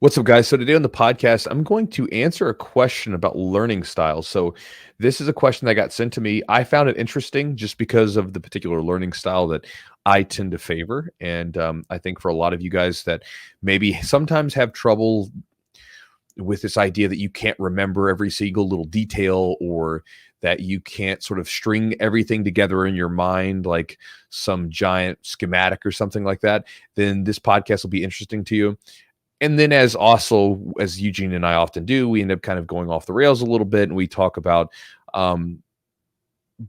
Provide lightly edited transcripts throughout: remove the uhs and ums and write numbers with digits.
What's up, guys? So today on the podcast, I'm going to answer a question about learning styles. So this is a question that got sent to me. I found it interesting just because of the particular learning style that I tend to favor. And I think for a lot of you guys that maybe sometimes have trouble with this idea that you can't remember every single little detail, or that you can't sort of string everything together in your mind like some giant schematic or something like that, then this podcast will be interesting to you. And then as Eugene and I often do, we end up kind of going off the rails a little bit, and we talk about um,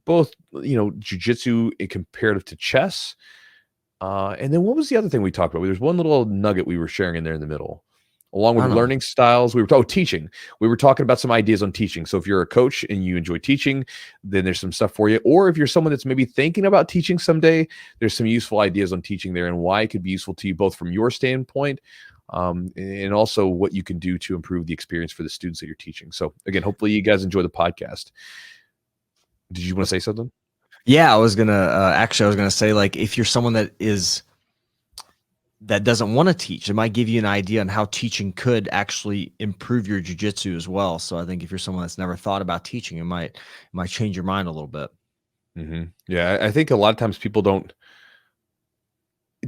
both, jujitsu in comparative to chess. And then what was the other thing we talked about? There's one little nugget we were sharing in there in the middle, along I with don't know. learning styles. Teaching. We were talking about some ideas on teaching. So if you're a coach and you enjoy teaching, then there's some stuff for you. Or if you're someone that's maybe thinking about teaching someday, there's some useful ideas on teaching there and why it could be useful to you, both from your standpoint, and also what you can do to improve the experience for the students that you're teaching. So again, hopefully you guys enjoy the podcast. Did you want to say something? Yeah, I was gonna say, like, if you're someone that doesn't want to teach, it might give you an idea on how teaching could actually improve your jiu-jitsu as well. So I think if you're someone that's never thought about teaching, it might change your mind a little bit. Mm-hmm. Yeah, I think a lot of times people don't.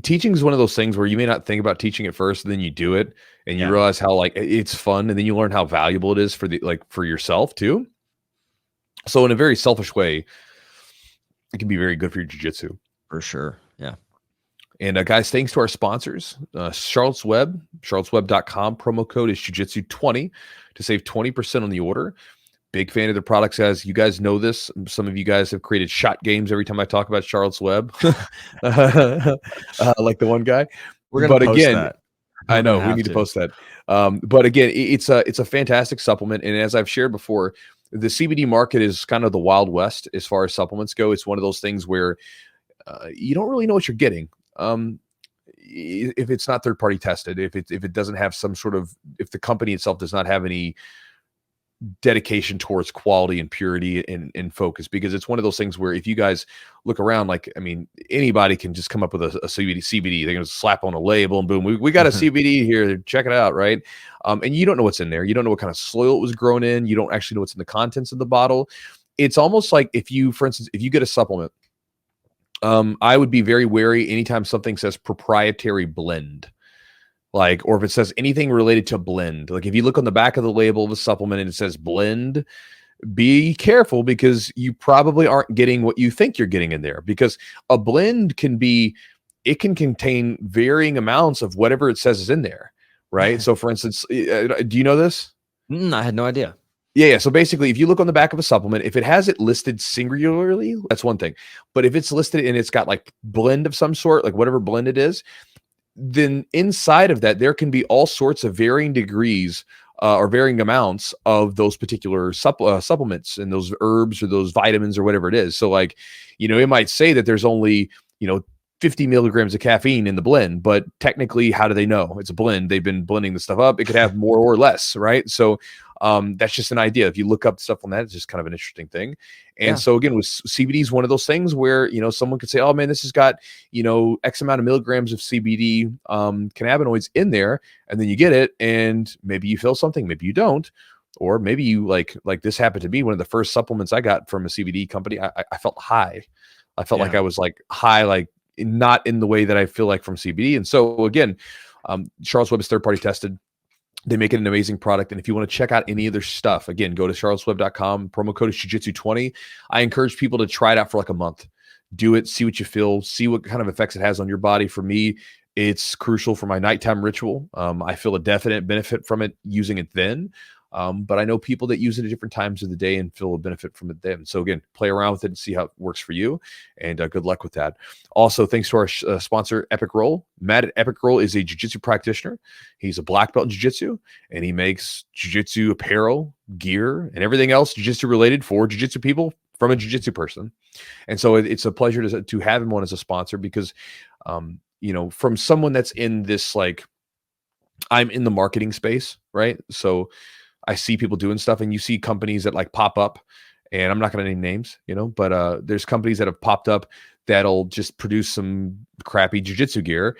Teaching is one of those things where you may not think about teaching at first, and then you do it, and you Yeah. realize how it's fun, and then you learn how valuable it is for yourself too. So in a very selfish way, it can be very good for your jiu-jitsu. For sure. Yeah. And guys, thanks to our sponsors, Charlotte's Web, charlottesweb.com. Promo code is Jiu-Jitsu20 to save 20% on the order. Big fan of their products, guys. You guys know this. Some of you guys have created shot games every time I talk about Charlotte's Web, like the one guy. We're gonna But post again, that. I We're gonna know we have need to to. post that. But again, it's a fantastic supplement. And as I've shared before, the CBD market is kind of the Wild West as far as supplements go. It's one of those things where you don't really know what you're getting. If it's not third party tested, if it doesn't have some sort of, if the company itself does not have any dedication towards quality and purity and focus, because it's one of those things where if you guys look around, like, I mean, anybody can just come up with a CBD. They're going to slap on a label and boom, we got a CBD here. Check it out. Right. And you don't know what's in there. You don't know what kind of soil it was grown in. You don't actually know what's in the contents of the bottle. It's almost like for instance, if you get a supplement, I would be very wary anytime something says proprietary blend, or if it says anything related to blend. Like if you look on the back of the label of a supplement and it says blend, be careful, because you probably aren't getting what you think you're getting in there, because a blend it can contain varying amounts of whatever it says is in there, right? So for instance, do you know this? I had no idea. Yeah. So basically, if you look on the back of a supplement, if it has it listed singularly, that's one thing. But if it's listed and it's got like blend of some sort, like whatever blend it is, then inside of that, there can be all sorts of varying degrees or varying amounts of those particular supplements and those herbs or those vitamins or whatever it is. So it might say that there's only, 50 milligrams of caffeine in the blend, but technically, how do they know? It's a blend. They've been blending the stuff up. It could have more or less, right? So that's just an idea. If you look up stuff on that, it's just kind of an interesting thing. And so again, with CBD is one of those things where, someone could say, oh man, this has got, X amount of milligrams of CBD cannabinoids in there. And then you get it and maybe you feel something, maybe you don't. Or maybe you like this happened to me. One of the first supplements I got from a CBD company, I felt high. I felt like I was like high, like not in the way that I feel like from CBD. And so again, Charlotte's Web is third party tested. They make it an amazing product. And if you want to check out any of their stuff, again, go to charlottesweb.com. Promo code is Jiu-Jitsu20. I encourage people to try it out for like a month. Do it, see what you feel, see what kind of effects it has on your body. For me, it's crucial for my nighttime ritual. I feel a definite benefit from it using it then. But I know people that use it at different times of the day and feel a benefit from it then. So again, play around with it and see how it works for you. And good luck with that. Also, thanks to our sponsor, Epic Roll. Matt at Epic Roll is a jiu-jitsu practitioner. He's a black belt in jiu-jitsu, and he makes jiu-jitsu apparel, gear, and everything else jiu-jitsu related for jiu-jitsu people from a jiu-jitsu person. And so it's a pleasure to have him on as a sponsor, because, from someone that's in this, I'm in the marketing space, right? So I see people doing stuff, and you see companies that pop up, and I'm not going to name names, but there's companies that have popped up that'll just produce some crappy jiu-jitsu gear,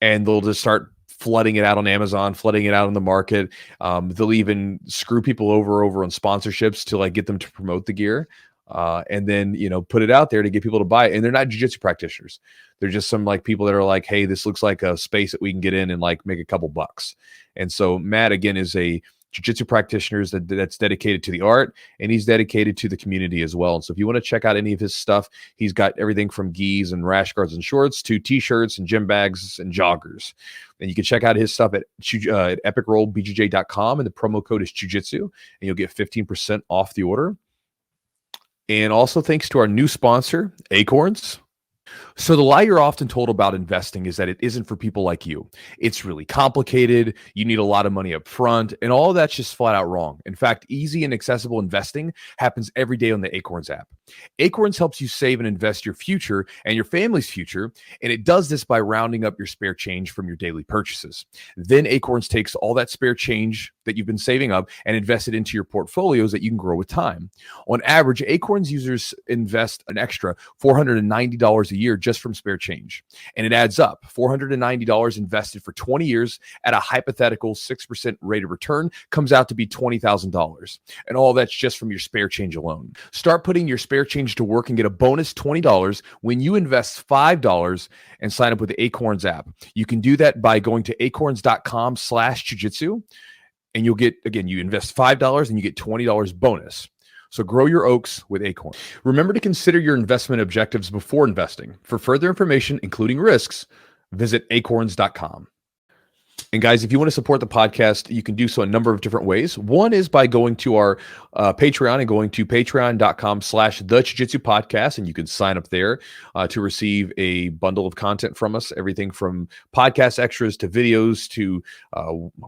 and they'll just start flooding it out on Amazon, flooding it out on the market. They'll even screw people over on sponsorships to like get them to promote the gear. And then, put it out there to get people to buy it. And they're not jiu-jitsu practitioners. They're just some like people that are like, hey, this looks like a space that we can get in and like make a couple bucks. And so Matt, again, is a jiu-jitsu practitioner that's dedicated to the art, and he's dedicated to the community as well. And so if you want to check out any of his stuff, he's got everything from gis and rash guards and shorts to t-shirts and gym bags and joggers. And you can check out his stuff at epicrollbjj.com, and the promo code is Jiu-Jitsu, and you'll get 15% off the order. And also thanks to our new sponsor, Acorns. So the lie you're often told about investing is that it isn't for people like you. It's really complicated. You need a lot of money up front, and all of that's just flat out wrong. In fact, easy and accessible investing happens every day on the Acorns app. Acorns helps you save and invest your future and your family's future, and it does this by rounding up your spare change from your daily purchases. Then Acorns takes all that spare change that you've been saving up and invest it into your portfolios that you can grow with time. On average, Acorns users invest an extra $490 a year just from spare change. And it adds up. $490 invested for 20 years at a hypothetical 6% rate of return comes out to be $20,000. And all that's just from your spare change alone. Start putting your spare change to work and get a bonus $20 when you invest $5 and sign up with the Acorns app. You can do that by going to acorns.com/jujitsu. And you'll get, again, you invest $5 and you get $20 bonus. So grow your oaks with Acorn. Remember to consider your investment objectives before investing. For further information, including risks, visit acorns.com. And guys, if you want to support the podcast, you can do so a number of different ways. One is by going to our Patreon and going to patreon.com/the-jiu-jitsu-podcast, and you can sign up there to receive a bundle of content from us, everything from podcast extras to videos to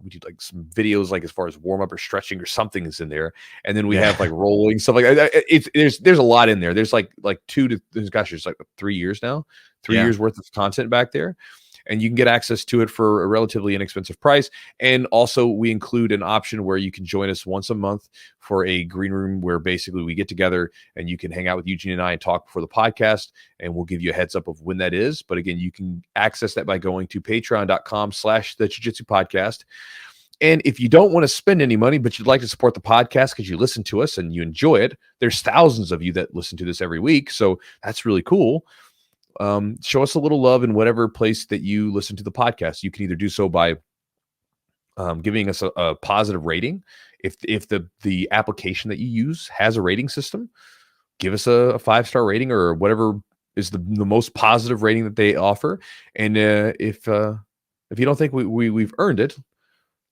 we do like some videos like as far as warm up or stretching or something is in there, and then we have like rolling stuff like that. There's a lot in there. There's like there's like 3 years now, 3 years worth of content back there. And you can get access to it for a relatively inexpensive price. And also we include an option where you can join us once a month for a green room where basically we get together and you can hang out with Eugene and I and talk before the podcast, and we'll give you a heads up of when that is. But again, you can access that by going to patreon.com/the-jiu-jitsu-podcast. And if you don't want to spend any money, but you'd like to support the podcast because you listen to us and you enjoy it, there's thousands of you that listen to this every week. So that's really cool. Show us a little love in whatever place that you listen to the podcast. You can either do so by giving us a positive rating. If the application that you use has a rating system, give us a 5-star rating or whatever is the most positive rating that they offer. And if you don't think we've earned it,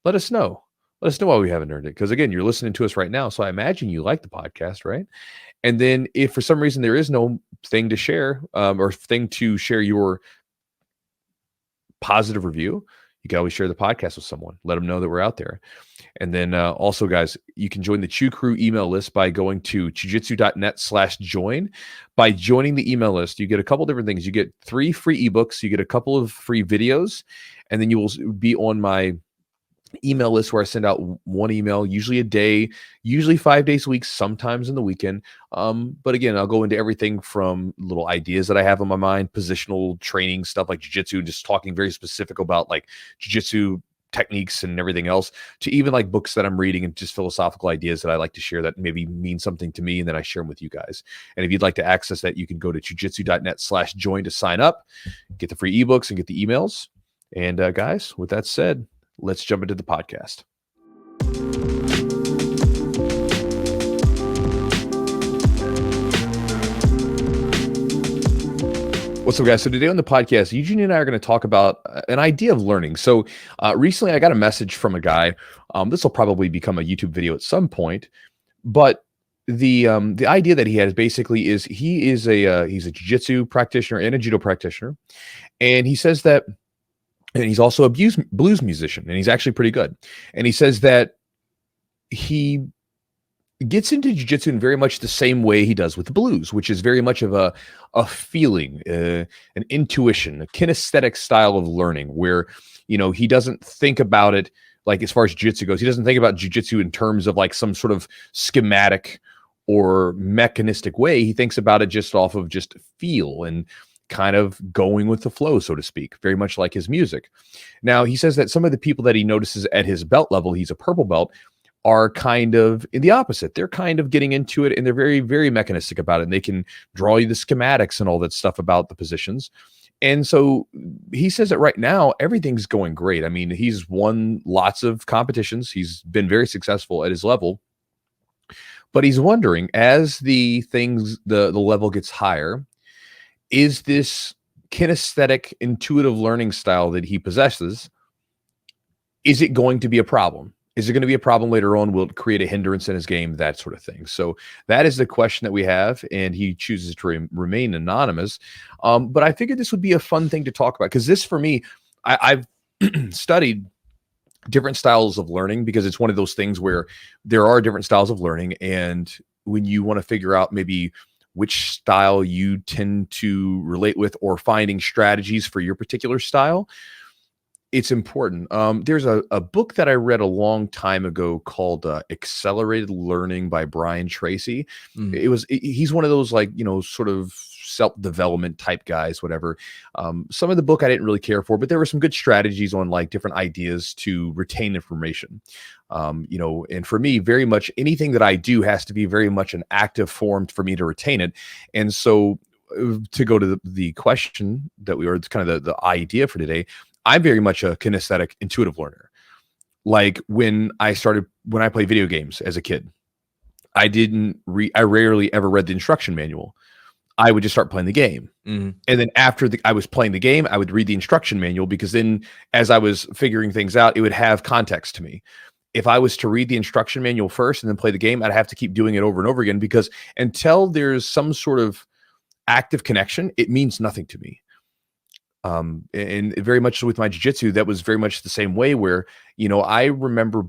let us know. Let us know why we haven't earned it. Because again, you're listening to us right now, so I imagine you like the podcast, right? And then if for some reason there is no thing to share or thing to share your positive review, you can always share the podcast with someone. Let them know that we're out there. And then also, guys, you can join the Chew Crew email list by going to jiujitsu.net/join. By joining the email list, you get a couple different things. You get 3 free ebooks. You get a couple of free videos. And then you will be on my email list where I send out one email, usually a day, usually 5 days a week, sometimes in the weekend. But again, I'll go into everything from little ideas that I have on my mind, positional training stuff like jiu-jitsu, just talking very specific about like jiu-jitsu techniques and everything else, to even like books that I'm reading and just philosophical ideas that I like to share that maybe mean something to me, and then I share them with you guys. And if you'd like to access that, you can go to jiujitsu.net/join to sign up, get the free ebooks and get the emails. And guys, with that said, let's jump into the podcast. What's up, guys? So today on the podcast, Eugene and I are going to talk about an idea of learning. So recently I got a message from a guy. This will probably become a YouTube video at some point, but the idea that he has basically is he's a jiu-jitsu practitioner and a judo practitioner. And he says that, and he's also a blues musician, and he's actually pretty good. And he says that he gets into jiu-jitsu in very much the same way he does with the blues, which is very much of a feeling, an intuition, a kinesthetic style of learning where, he doesn't think about it like as far as jiu-jitsu goes. He doesn't think about jiu-jitsu in terms of like some sort of schematic or mechanistic way. He thinks about it just off of just feel. And kind of going with the flow, so to speak, very much like his music. Now, he says that some of the people that he notices at his belt level, he's a purple belt, are kind of in the opposite. They're kind of getting into it, and they're very, very mechanistic about it. And they can draw you the schematics and all that stuff about the positions. And so he says that right now, everything's going great. I mean, he's won lots of competitions. He's been very successful at his level. But he's wondering, as the level gets higher, is this kinesthetic, intuitive learning style that he possesses, is it going to be a problem? Is it going to be a problem later on? Will it create a hindrance in his game? That sort of thing. So that is the question that we have, and he chooses to remain anonymous. But I figured this would be a fun thing to talk about, because this, for me, I've studied different styles of learning, because it's one of those things where there are different styles of learning. And when you want to figure out maybe which style you tend to relate with, or finding strategies for your particular style, it's important. There's a book that I read a long time ago called Accelerated Learning by Brian Tracy. He's one of those, like, sort of self-development type guys, whatever. Some of the book I didn't really care for, but there were some good strategies on like different ideas to retain information. And for me, very much anything that I do has to be very much an active form for me to retain it. And so to go to the question that it's kind of the idea for today, I'm very much a kinesthetic, intuitive learner. Like when I played video games as a kid, I rarely ever read the instruction manual. I would just start playing the game. And then after I was playing the game, I would read the instruction manual, because then as I was figuring things out, it would have context to me. If I was to read the instruction manual first and then play the game, I'd have to keep doing it over and over again, because until there's some sort of active connection, it means nothing to me. And very much with my jiu-jitsu, that was very much the same way, where, I remember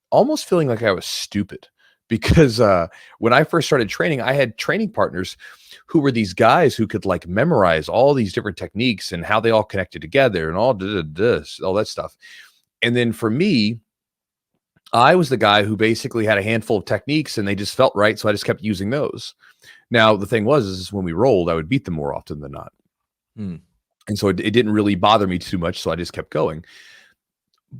almost feeling like I was stupid, because when I first started training, I had training partners who were these guys who could like memorize all these different techniques and how they all connected together and all that stuff. And then for me, I was the guy who basically had a handful of techniques and they just felt right, so I just kept using those. Now, the thing is when we rolled, I would beat them more often than not. And so it didn't really bother me too much, so I just kept going.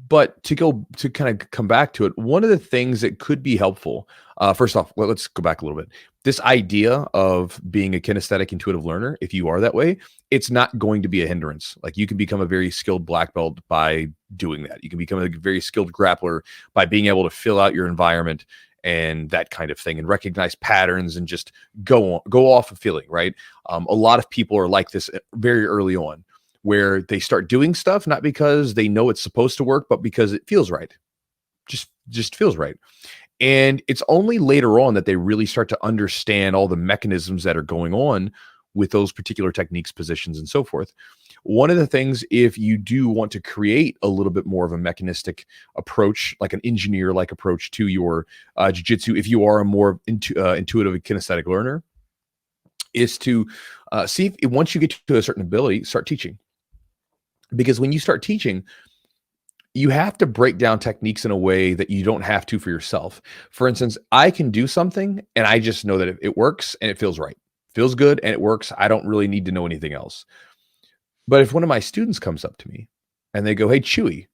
But to kind of come back to it, one of the things that could be helpful, first off, let's go back a little bit. This idea of being a kinesthetic, intuitive learner, if you are that way, it's not going to be a hindrance. Like, you can become a very skilled black belt by doing that. You can become a very skilled grappler by being able to fill out your environment and that kind of thing, and recognize patterns and just go off of feeling, right? A lot of people are like this very early on, where they start doing stuff not because they know it's supposed to work, but because it feels right. Just feels right. And it's only later on that they really start to understand all the mechanisms that are going on with those particular techniques, positions, and so forth. One of the things, if you do want to create a little bit more of a mechanistic approach, like an engineer-like approach to your jiu-jitsu, if you are a more intuitive and kinesthetic learner, is to see if once you get to a certain ability, start teaching. Because when you start teaching, you have to break down techniques in a way that you don't have to for yourself. For instance, I can do something and I just know that it works and it feels right. Feels good and it works. I don't really need to know anything else. But if one of my students comes up to me and they go, "Hey, Chewy,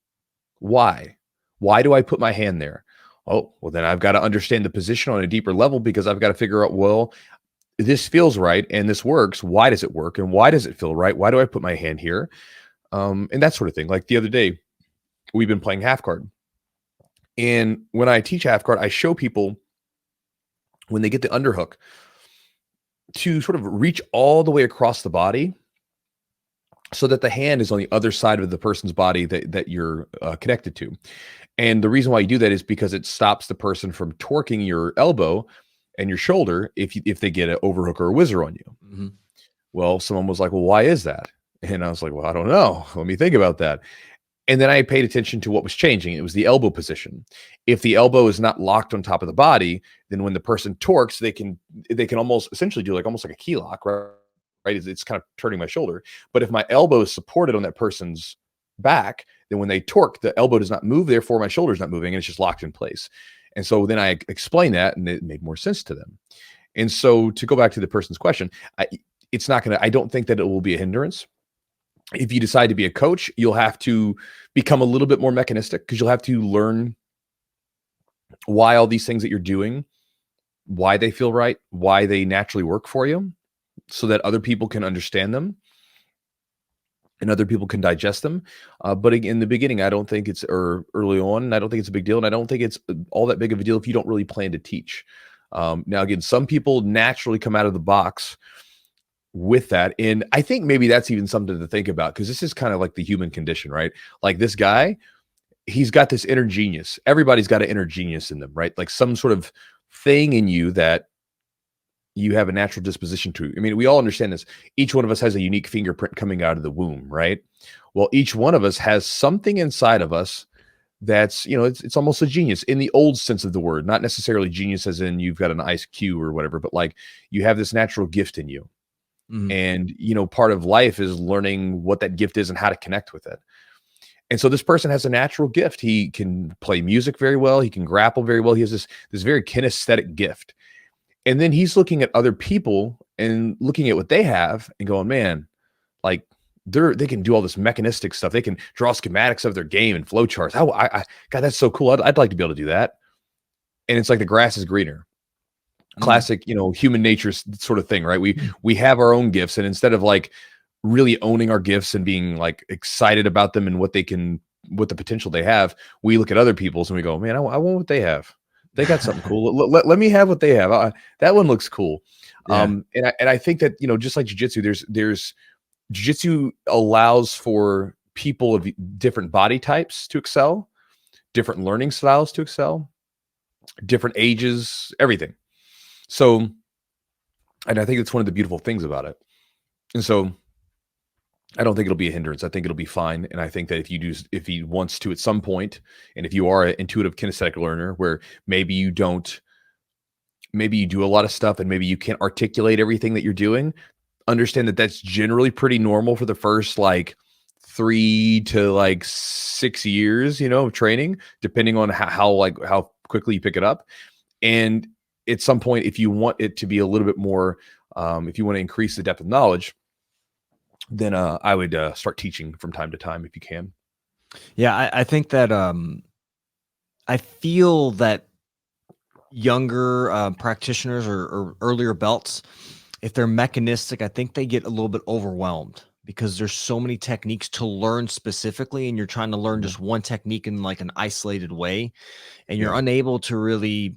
why? Why do I put my hand there?" Oh, well, then I've got to understand the position on a deeper level, because I've got to figure out, well, this feels right and this works. Why does it work? And why does it feel right? Why do I put my hand here? And that sort of thing. Like the other day, we've been playing half guard. And when I teach half guard, I show people, when they get the underhook, to sort of reach all the way across the body so that the hand is on the other side of the person's body that you're connected to. And the reason why you do that is because it stops the person from torquing your elbow and your shoulder if they get an overhook or a whizzer on you. Well, someone was like, "Well, why is that?" And I was like, "Well, I don't know. Let me think about that." And then I paid attention to what was changing. It was the elbow position. If the elbow is not locked on top of the body, then when the person torques, they can almost essentially do almost like a key lock, right? It's kind of turning my shoulder. But if my elbow is supported on that person's back, then when they torque, the elbow does not move. Therefore, my shoulder is not moving, and it's just locked in place. And so then I explained that, and it made more sense to them. And so to go back to the person's question, it's not going to, I don't think that it will be a hindrance. If you decide to be a coach, you'll have to become a little bit more mechanistic, because you'll have to learn why all these things that you're doing, why they feel right, why they naturally work for you, so that other people can understand them and other people can digest them. But in the beginning, I don't think it's, or early on, I don't think it's a big deal. And I don't think it's all that big of a deal if you don't really plan to teach. Now, again, some people naturally come out of the box with that. And I think maybe that's even something to think about, because this is kind of like the human condition, right? Like this guy, he's got this inner genius. Everybody's got an inner genius in them, right? Like some sort of thing in you that you have a natural disposition to. I mean, we all understand this. Each one of us has a unique fingerprint coming out of the womb, right? Well, each one of us has something inside of us that's, it's almost a genius in the old sense of the word, not necessarily genius as in you've got an IQ or whatever, but like you have this natural gift in you. Mhm. And, part of life is learning what that gift is and how to connect with it. And so this person has a natural gift. He can play music very well. He can grapple very well. He has this very kinesthetic gift. And then he's looking at other people and looking at what they have and going, man, like they can do all this mechanistic stuff. They can draw schematics of their game and flowcharts. God, that's so cool. I'd like to be able to do that. And it's like the grass is greener. Classic, human nature sort of thing, right? We have our own gifts, and instead of like really owning our gifts and being like excited about them and what the potential they have, we look at other people's and we go, man, I want what they have. They got something cool. Let me have what they have. That one looks cool. Yeah. And I think that, just like jiu-jitsu, there's jiu-jitsu allows for people of different body types to excel, different learning styles to excel, different ages, everything. So, and I think it's one of the beautiful things about it. And so I don't think it'll be a hindrance. I think it'll be fine. And I think that if he wants to at some point, and if you are an intuitive kinesthetic learner where maybe you do a lot of stuff and maybe you can't articulate everything that you're doing, understand that that's generally pretty normal for the first like 3 to like 6 years, of training, depending on how quickly you pick it up. And at some point, if you want it to be a little bit more, if you want to increase the depth of knowledge, then I would start teaching from time to time if you can. Yeah, I think that I feel that younger practitioners or earlier belts, if they're mechanistic, I think they get a little bit overwhelmed because there's so many techniques to learn specifically, and you're trying to learn just one technique in like an isolated way, and you're unable to really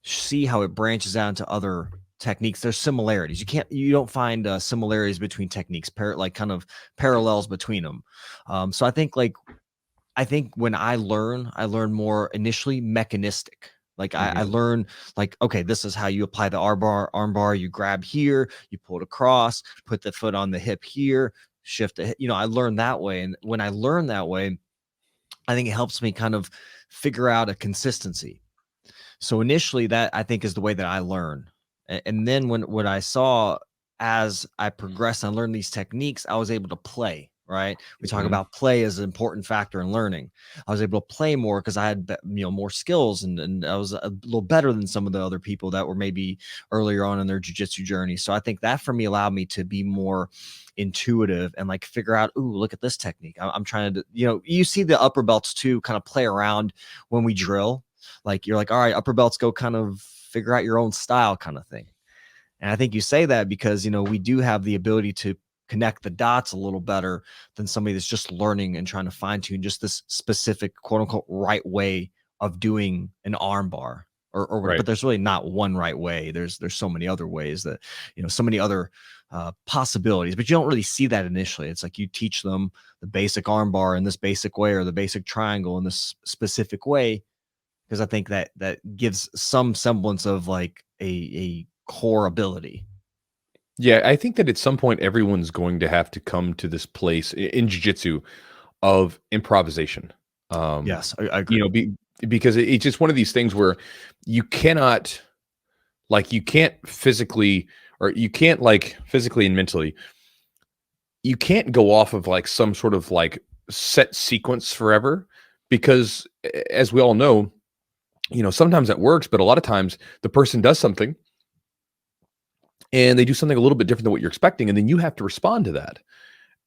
see how it branches out into other techniques. There's similarities. You don't find similarities between techniques, like kind of parallels between them. So I think when I learn more initially mechanistic. Like I learn like, okay, this is how you apply the arm bar. You grab here, you pull it across, put the foot on the hip here, shift the hip. I learn that way. And when I learn that way, I think it helps me kind of figure out a consistency. So initially that I think is the way that I learn. And then what I saw as I progressed and learned these techniques, I was able to play, right? We talk about play as an important factor in learning. I was able to play more because I had, more skills and I was a little better than some of the other people that were maybe earlier on in their jiu-jitsu journey. So I think that for me allowed me to be more intuitive and like figure out, ooh, look at this technique. I'm trying to, you see the upper belts too kind of play around when we drill. Like you're like, all right, upper belts, go kind of figure out your own style kind of thing. And I think you say that because, we do have the ability to connect the dots a little better than somebody that's just learning and trying to fine tune just this specific quote unquote right way of doing an arm bar Right. But there's really not one right way. There's so many other ways that, so many other possibilities, but you don't really see that initially. It's like you teach them the basic arm bar in this basic way or the basic triangle in this specific way. Because I think that gives some semblance of like a core ability. Yeah, I think that at some point everyone's going to have to come to this place in jiu-jitsu of improvisation. Yes, I agree. Because it's just one of these things where you can't physically, or you can't like physically and mentally, you can't go off of like some sort of like set sequence forever, because as we all know, sometimes that works, but a lot of times the person does something and they do something a little bit different than what you're expecting, and then you have to respond to that.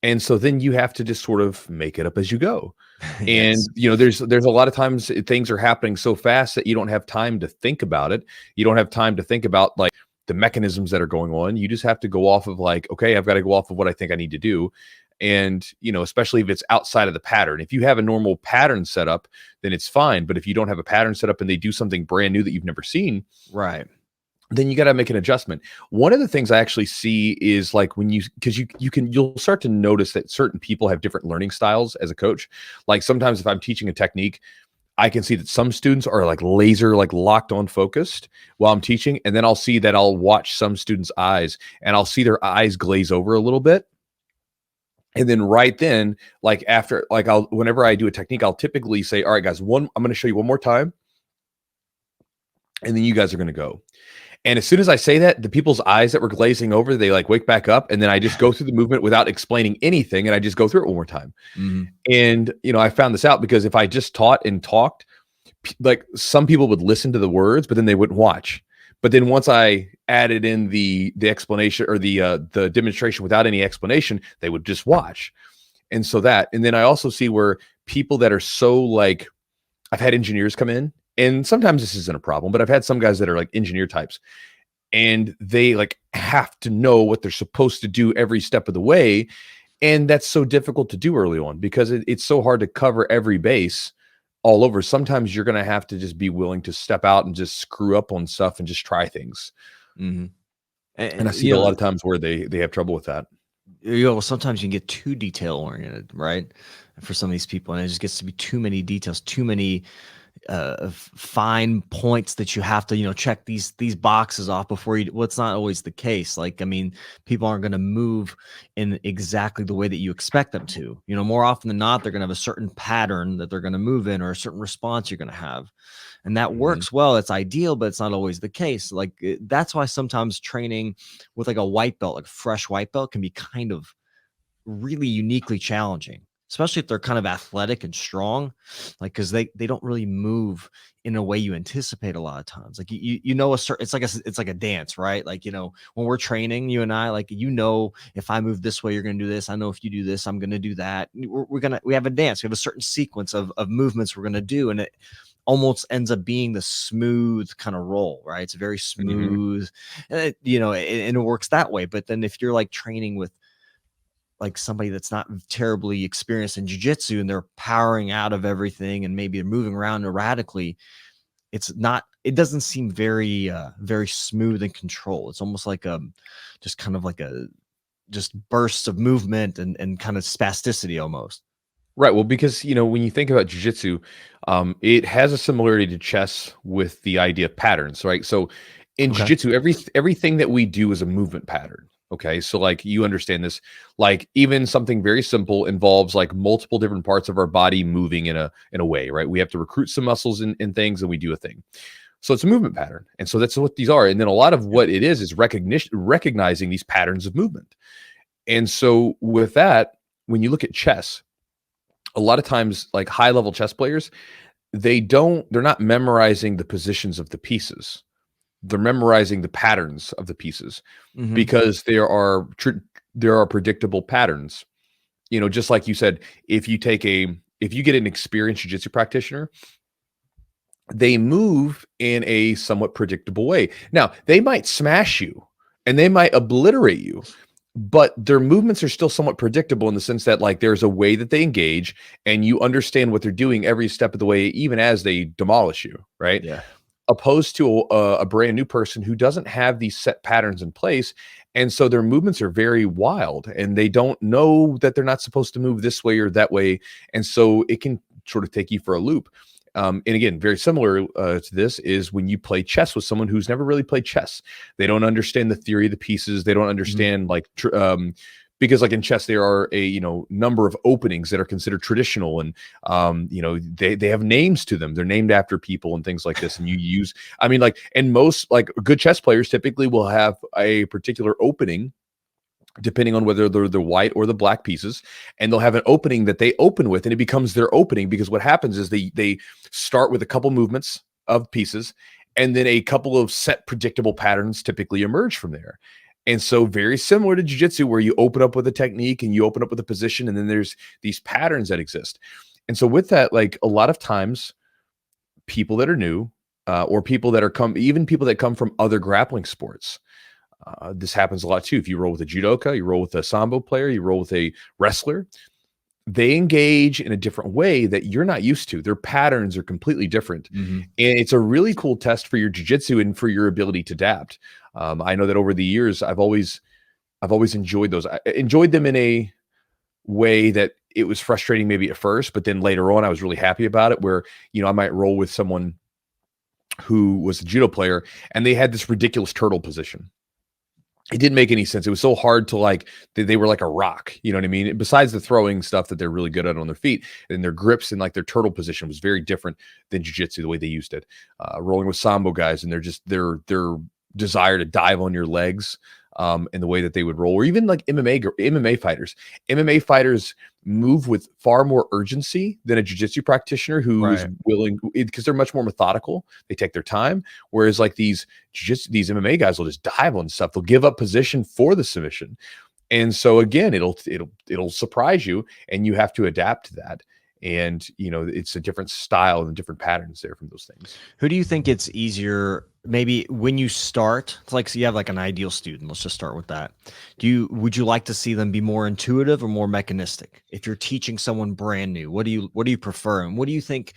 And so then you have to just sort of make it up as you go. And Yes. there's a lot of times things are happening so fast that you don't have time to think about it. You don't have time to think about like the mechanisms that are going on. You just have to go off of like, okay, I've got to go off of what I think I need to do. And especially if it's outside of the pattern. If you have a normal pattern set up, then it's fine. But if you don't have a pattern set up and they do something brand new that you've never seen, Right. then you got to make an adjustment. One of the things I actually see is like when you'll start to notice that certain people have different learning styles as a coach. Like sometimes if I'm teaching a technique, I can see that some students are like laser, like locked on focused while I'm teaching. And then I'll see that I'll watch some students' eyes and I'll see their eyes glaze over a little bit. And then right then, like after, like whenever I do a technique, I'll typically say, all right, guys, I'm going to show you one more time. And then you guys are going to go. And as soon as I say that, the people's eyes that were glazing over, they like wake back up, and then I just go through the movement without explaining anything, and I just go through it one more time. Mhm. And I found this out because if I just taught and talked, like some people would listen to the words, but then they wouldn't watch. But then once I added in the explanation or the demonstration without any explanation, they would just watch. And so and then I also see where people that are so like, I've had engineers come in. And sometimes this isn't a problem, but I've had some guys that are like engineer types and they like have to know what they're supposed to do every step of the way. And that's so difficult to do early on because it's so hard to cover every base all over. Sometimes you're going to have to just be willing to step out and just screw up on stuff and just try things. Mhm. And I see a lot of times where they have trouble with that. Sometimes you can get too detail oriented, right? For some of these people, and it just gets to be too many details, too many fine points that you have to check these boxes off before you. Well, it's not always the case. Like, I mean, people aren't going to move in exactly the way that you expect them to. More often than not, they're going to have a certain pattern that they're going to move in, or a certain response you're going to have, and that works well. It's ideal, but it's not always the case. Like, that's why sometimes training with like a white belt, like a fresh white belt, can be kind of really uniquely challenging, especially if they're kind of athletic and strong, like, because they don't really move in a way you anticipate a lot of times. Like a certain, it's like a dance, right? Like, when we're training, you and I, like, if I move this way, you're going to do this. I know if you do this, I'm going to do that. We have a dance. We have a certain sequence of movements we're going to do. And it almost ends up being the smooth kind of roll, right? It's very smooth, and it works that way. But then if you're like training with like somebody that's not terribly experienced in jiu-jitsu and they're powering out of everything and maybe they're moving around erratically, it doesn't seem very very smooth and controlled. It's almost like just kind of like just bursts of movement and kind of spasticity almost. Right. Well, because, when you think about jiu-jitsu, it has a similarity to chess with the idea of patterns, right? So in Okay. jiu-jitsu, everything that we do is a movement pattern. Okay. So like you understand this, like even something very simple involves like multiple different parts of our body moving in a way, right? We have to recruit some muscles and things, and we do a thing. So it's a movement pattern. And so that's what these are. And then a lot of what it is recognizing these patterns of movement. And so with that, when you look at chess, a lot of times like high level chess players, they're not memorizing the positions of the pieces. They're memorizing the patterns of the pieces because there are predictable patterns. Just like you said, if you get an experienced jiu-jitsu practitioner, they move in a somewhat predictable way. Now, they might smash you and they might obliterate you, but their movements are still somewhat predictable in the sense that like there's a way that they engage and you understand what they're doing every step of the way, even as they demolish you, right? Yeah. Opposed to a brand new person who doesn't have these set patterns in place. And so their movements are very wild and they don't know that they're not supposed to move this way or that way. And so it can sort of take you for a loop. And again, very similar to this is when you play chess with someone who's never really played chess. They don't understand the theory of the pieces. They don't understand because like in chess, there are a number of openings that are considered traditional, and they have names to them. They're named after people and things like this. And and most like good chess players typically will have a particular opening, depending on whether they're the white or the black pieces, and they'll have an opening that they open with, and it becomes their opening because what happens is they start with a couple movements of pieces, and then a couple of set predictable patterns typically emerge from there. And so very similar to jiu-jitsu, where you open up with a technique and you open up with a position, and then there's these patterns that exist. And so with that, like a lot of times people that are new, or people that are even people that come from other grappling sports, this happens a lot too. If you roll with a judoka, you roll with a sambo player, you roll with a wrestler, they engage in a different way that you're not used to. Their patterns are completely different. Mm-hmm. And it's a really cool test for your jiu-jitsu and for your ability to adapt. I know that over the years, I've always enjoyed those. I enjoyed them in a way that it was frustrating maybe at first, but then later on, I was really happy about it, where, I might roll with someone who was a judo player and they had this ridiculous turtle position. It didn't make any sense. It was so hard to, like, they were like a rock, you know what I mean? Besides the throwing stuff that they're really good at on their feet, and their grips and like their turtle position was very different than jiu-jitsu, the way they used it. Rolling with sambo guys, and their desire to dive on your legs, and the way that they would roll, or even like MMA fighters. MMA fighters move with far more urgency than a jiu-jitsu practitioner who is willing, because they're much more methodical. They take their time. Whereas like these MMA guys will just dive on stuff. They'll give up position for the submission. And so again, it'll surprise you, and you have to adapt to that. And it's a different style and different patterns there from those things. Who do you think it's easier, maybe when you start, it's like, so you have like an ideal student, let's just start with that. Would you like to see them be more intuitive or more mechanistic? If you're teaching someone brand new, what do you prefer? And what do you think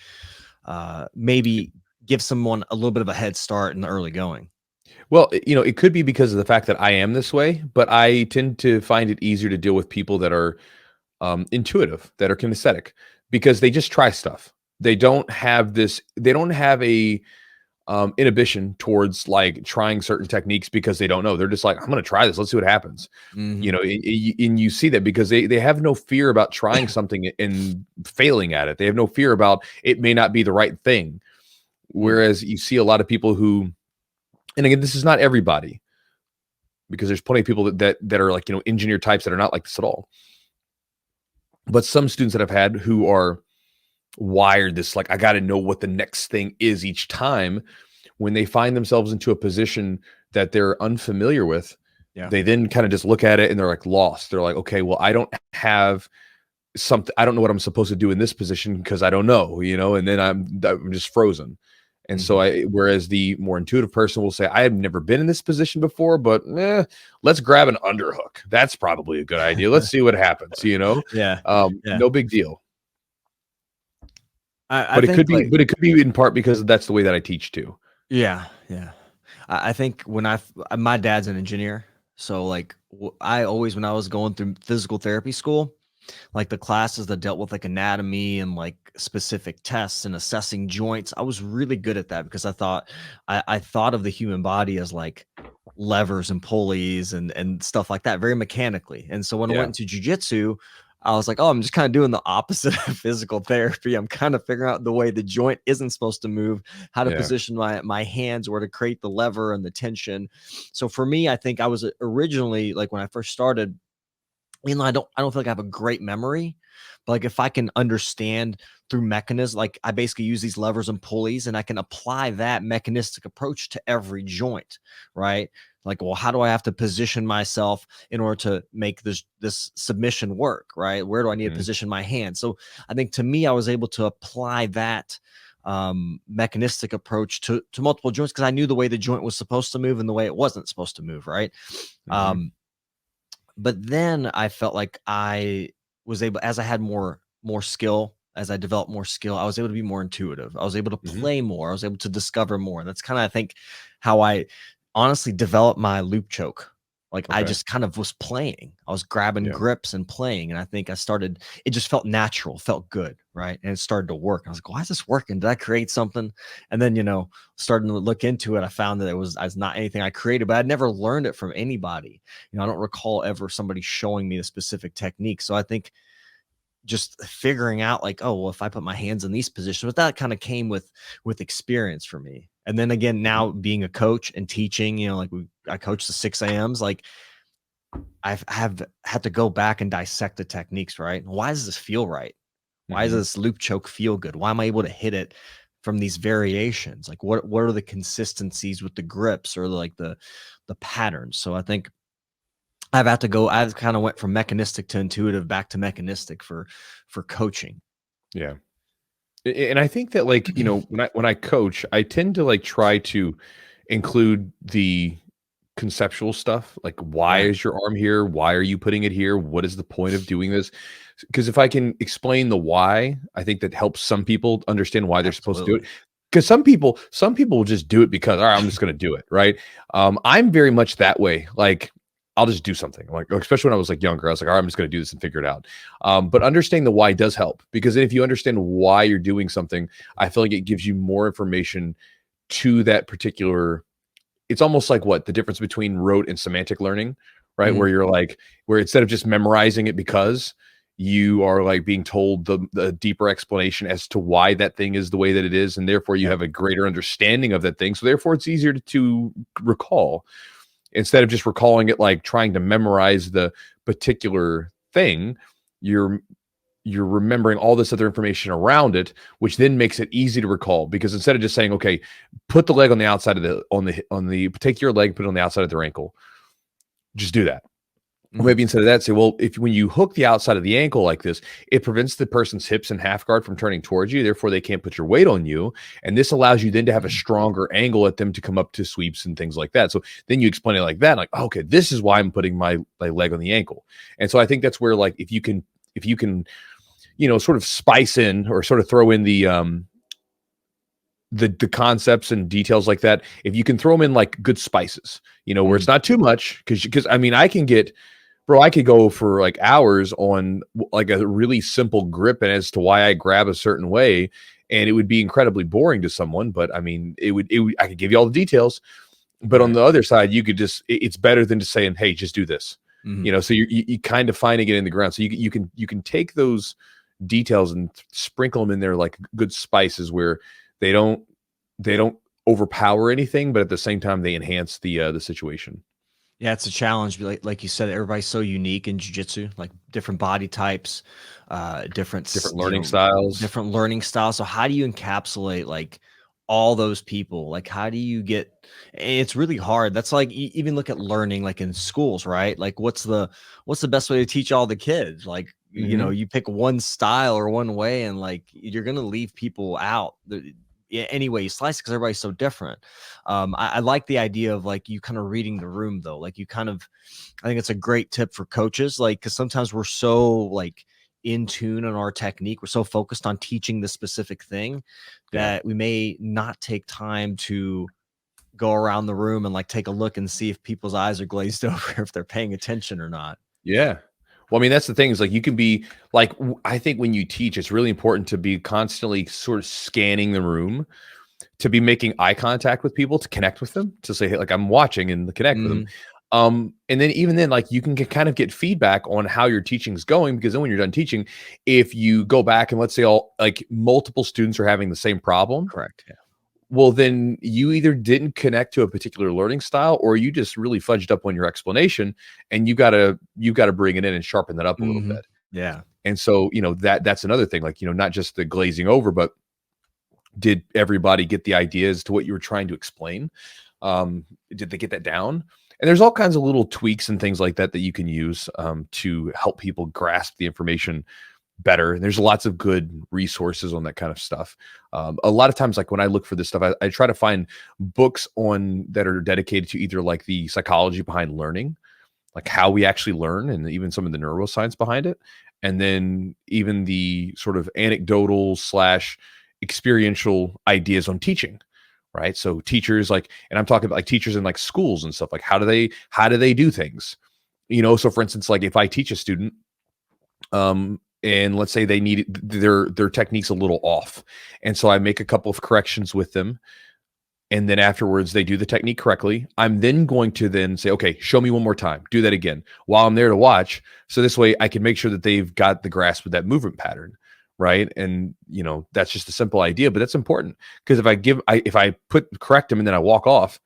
maybe give someone a little bit of a head start in the early going? Well, it could be because of the fact that I am this way, but I tend to find it easier to deal with people that are intuitive, that are kinesthetic, because they just try stuff. They don't have a inhibition towards like trying certain techniques because they don't know. They're just like, I'm going to try this. Let's see what happens. Mm-hmm. And you see that because they have no fear about trying something and failing at it. They have no fear about it may not be the right thing. Whereas you see a lot of people who, and again, this is not everybody, because there's plenty of people that are like, engineer types that are not like this at all. But some students that I've had who are wired this, like, I got to know what the next thing is each time. When they find themselves into a position that they're unfamiliar with, they then kind of just look at it and they're like lost. They're like, okay, well, I don't have something. I don't know what I'm supposed to do in this position because I don't know, and then I'm just frozen. And so whereas the more intuitive person will say, I have never been in this position before, but let's grab an underhook. That's probably a good idea. Let's see what happens, no big deal. But it could be in part because that's the way that I teach too. Yeah. Yeah. I think my dad's an engineer. So like I always, when I was going through physical therapy school, like the classes that dealt with like anatomy and like specific tests and assessing joints, I was really good at that because I thought of the human body as like levers and pulleys and stuff like that, very mechanically. And so when I went into jiu-jitsu, I was like, oh, I'm just kind of doing the opposite of physical therapy. I'm kind of figuring out the way the joint isn't supposed to move, how to position my hands, where to create the lever and the tension. So for me, I think I was originally, like when I first started, I don't feel like I have a great memory, but like if I can understand through mechanisms, like I basically use these levers and pulleys and I can apply that mechanistic approach to every joint, right? Like, well, how do I have to position myself in order to make this submission work, right? Where do I need to position my hand? So I think to me, I was able to apply that mechanistic approach to multiple joints because I knew the way the joint was supposed to move and the way it wasn't supposed to move, right? But then I felt like I was able, as I had more skill, as I developed more skill, I was able to be more intuitive. I was able to play more. I was able to discover more. That's kind of, I think, how I honestly developed my loop choke. Like I just kind of was playing. I was grabbing grips and playing. And I think it just felt natural, felt good. Right. And it started to work. I was like, why is this working? Did I create something? And then, starting to look into it, I found that it was not anything I created, but I'd never learned it from anybody. I don't recall ever somebody showing me the specific technique. So I think just figuring out like, oh, well, if I put my hands in these positions, but that kind of came with experience for me. And then again, now being a coach and teaching, I coach the 6 a.m.s, like I have had to go back and dissect the techniques, right? Why does this feel right? Why does this loop choke feel good? Why am I able to hit it from these variations? Like what are the consistencies with the grips or like the patterns? So I think I've kind of went from mechanistic to intuitive back to mechanistic for coaching. Yeah. And I think that, like, you know, when I coach, I tend to like try to include the conceptual stuff, like why Right. is your arm here? Why are you putting it here? What is the point of doing this? Because if I can explain the why, I think that helps some people understand why they're supposed to do it. Absolutely. Because some people will just do it because, all right, I'm just going to do it, right? I'm very much that way. Like, I'll just do something. Like, especially when I was like younger, I was like, all right, I'm just going to do this and figure it out. But understanding the why does help, because if you understand why you're doing something, I feel like it gives you more information to that particular. It's almost like what the difference between rote and semantic learning, right? Mhm. Where you're like, where instead of just memorizing it, because you are like being told the deeper explanation as to why that thing is the way that it is, and therefore you Yep. have a greater understanding of that thing. So therefore it's easier to recall, instead of just recalling it, like trying to memorize the particular thing. You're remembering all this other information around it, which then makes it easy to recall, because instead of just saying, okay, put the leg on the outside of the take your leg, put it on the outside of their ankle, just do that. Or Mhm. maybe instead of that, say, well, if when you hook the outside of the ankle like this, it prevents the person's hips and half guard from turning towards you. Therefore, they can't put your weight on you. And this allows you then to have a stronger angle at them to come up to sweeps and things like that. So then you explain it like that, like, okay, this is why I'm putting my leg on the ankle. And so I think that's where, like, if you can, sort of spice in or sort of throw in the concepts and details like that. If you can throw them in like good spices, where it's Mhm. not too much, because I mean, I could go for like hours on like a really simple grip and as to why I grab a certain way, and it would be incredibly boring to someone. But I mean, I could give you all the details. But on Right. the other side, you could just, it's better than just saying, hey, just do this. Mhm. So you kind of finding it in the ground. So you can take those details and sprinkle them in there like good spices, where they don't they don't overpower anything, but at the same time they enhance the situation. Yeah, it's a challenge. Like you said, everybody's so unique in jiu-jitsu, like different body types, Different learning styles. different learning styles. So how do you encapsulate like all those people? Like how do you get it's really hard. That's like even look at learning like in schools, right? Like what's the best way to teach all the kids? Like, Hmm. you pick one style or one way and like you're gonna leave people out. Yeah, anyway, you slice it because everybody's so different. I like the idea of like you kind of reading the room though. Like you kind of, I think it's a great tip for coaches. Like, because sometimes we're so like in tune on our technique, we're so focused on teaching the specific thing Yeah. that we may not take time to go around the room and like take a look and see if people's eyes are glazed over, if they're paying attention or not. Yeah. Well, I mean, that's the thing, is like you can be like, I think when you teach, it's really important to be constantly sort of scanning the room, to be making eye contact with people, to connect with them, to say, hey, like, I'm watching, and connect with them. Mhm. And then even then, like, you can kind of get feedback on how your teaching's going, because then when you're done teaching, if you go back and let's say all like multiple students are having the same problem, Correct. Yeah. well, then you either didn't connect to a particular learning style, or you just really fudged up on your explanation, and you gotta bring it in and sharpen that up a little Mhm. bit. Yeah. And so, that's another thing, like, not just the glazing over, but did everybody get the idea as to what you were trying to explain? Did they get that down? And there's all kinds of little tweaks and things like that that you can use, to help people grasp the information better. And there's lots of good resources on that kind of stuff. A lot of times, like when I look for this stuff, I try to find books on that are dedicated to either like the psychology behind learning, like how we actually learn, and even some of the neuroscience behind it. And then even the sort of anecdotal slash experiential ideas on teaching, right? So teachers, like, and I'm talking about like teachers in like schools and stuff, like how do they do things? So for instance, like if I teach a student, and let's say they need their techniques a little off, and so I make a couple of corrections with them, and then afterwards they do the technique correctly. I'm then going to then say, okay, show me one more time, do that again, while I'm there to watch, so this way I can make sure that they've got the grasp of that movement pattern, right? And that's just a simple idea, but that's important, because if I put correct them and then I walk off,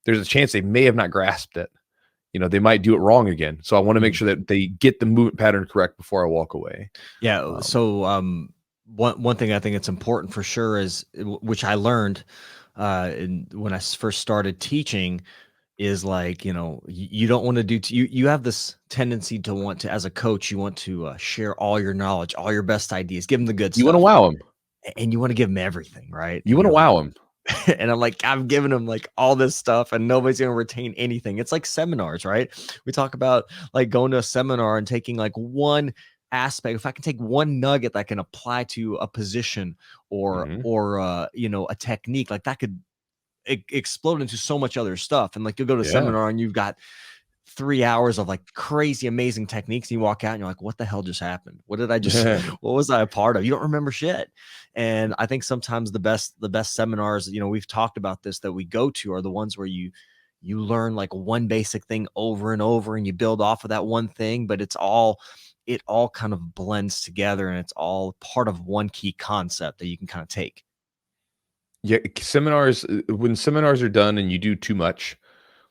there's a chance they may have not grasped it. They might do it wrong again, so I want to make Mhm. sure that they get the movement pattern correct before I walk away. Yeah. um, So, one thing I think it's important for sure is which I learned when I first started teaching. is like, you don't want to you have this tendency to want to, as a coach, you want to share all your knowledge, all your best ideas, give them the good You want to stuff, wow them. and you want to give them everything, right? You And want to you're like, wow them. and I'm like, I'm giving them like all this stuff and nobody's going to retain anything. It's like seminars, right? We talk about like going to a seminar and taking like one aspect. If I can take one nugget that I can apply to a position or, Mhm. a technique, like that could explode into so much other stuff. And like, you'll go to a Yeah. seminar and you've got 3 hours of like crazy, amazing techniques. And you walk out and you're like, what the hell just happened? What did I just, what was I a part of? You don't remember shit. And I think sometimes the best seminars, we've talked about this, that we go to are the ones where you learn like one basic thing over and over and you build off of that one thing, but it all kind of blends together and it's all part of one key concept that you can kind of take. Yeah, seminars, when seminars are done and you do too much,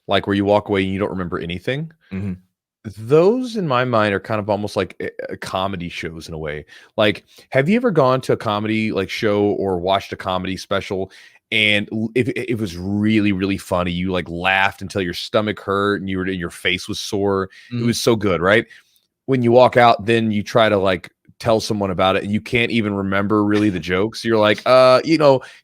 like where you walk away and you don't remember anything, Mhm. those in my mind are kind of almost like comedy shows in a way. Like, have you ever gone to a comedy like show or watched a comedy special and if it was really, really funny, you like laughed until your stomach hurt and your face was sore. It Mhm. was so good, right? When you walk out, then you try to like tell someone about it and you can't even remember really the jokes. You're like,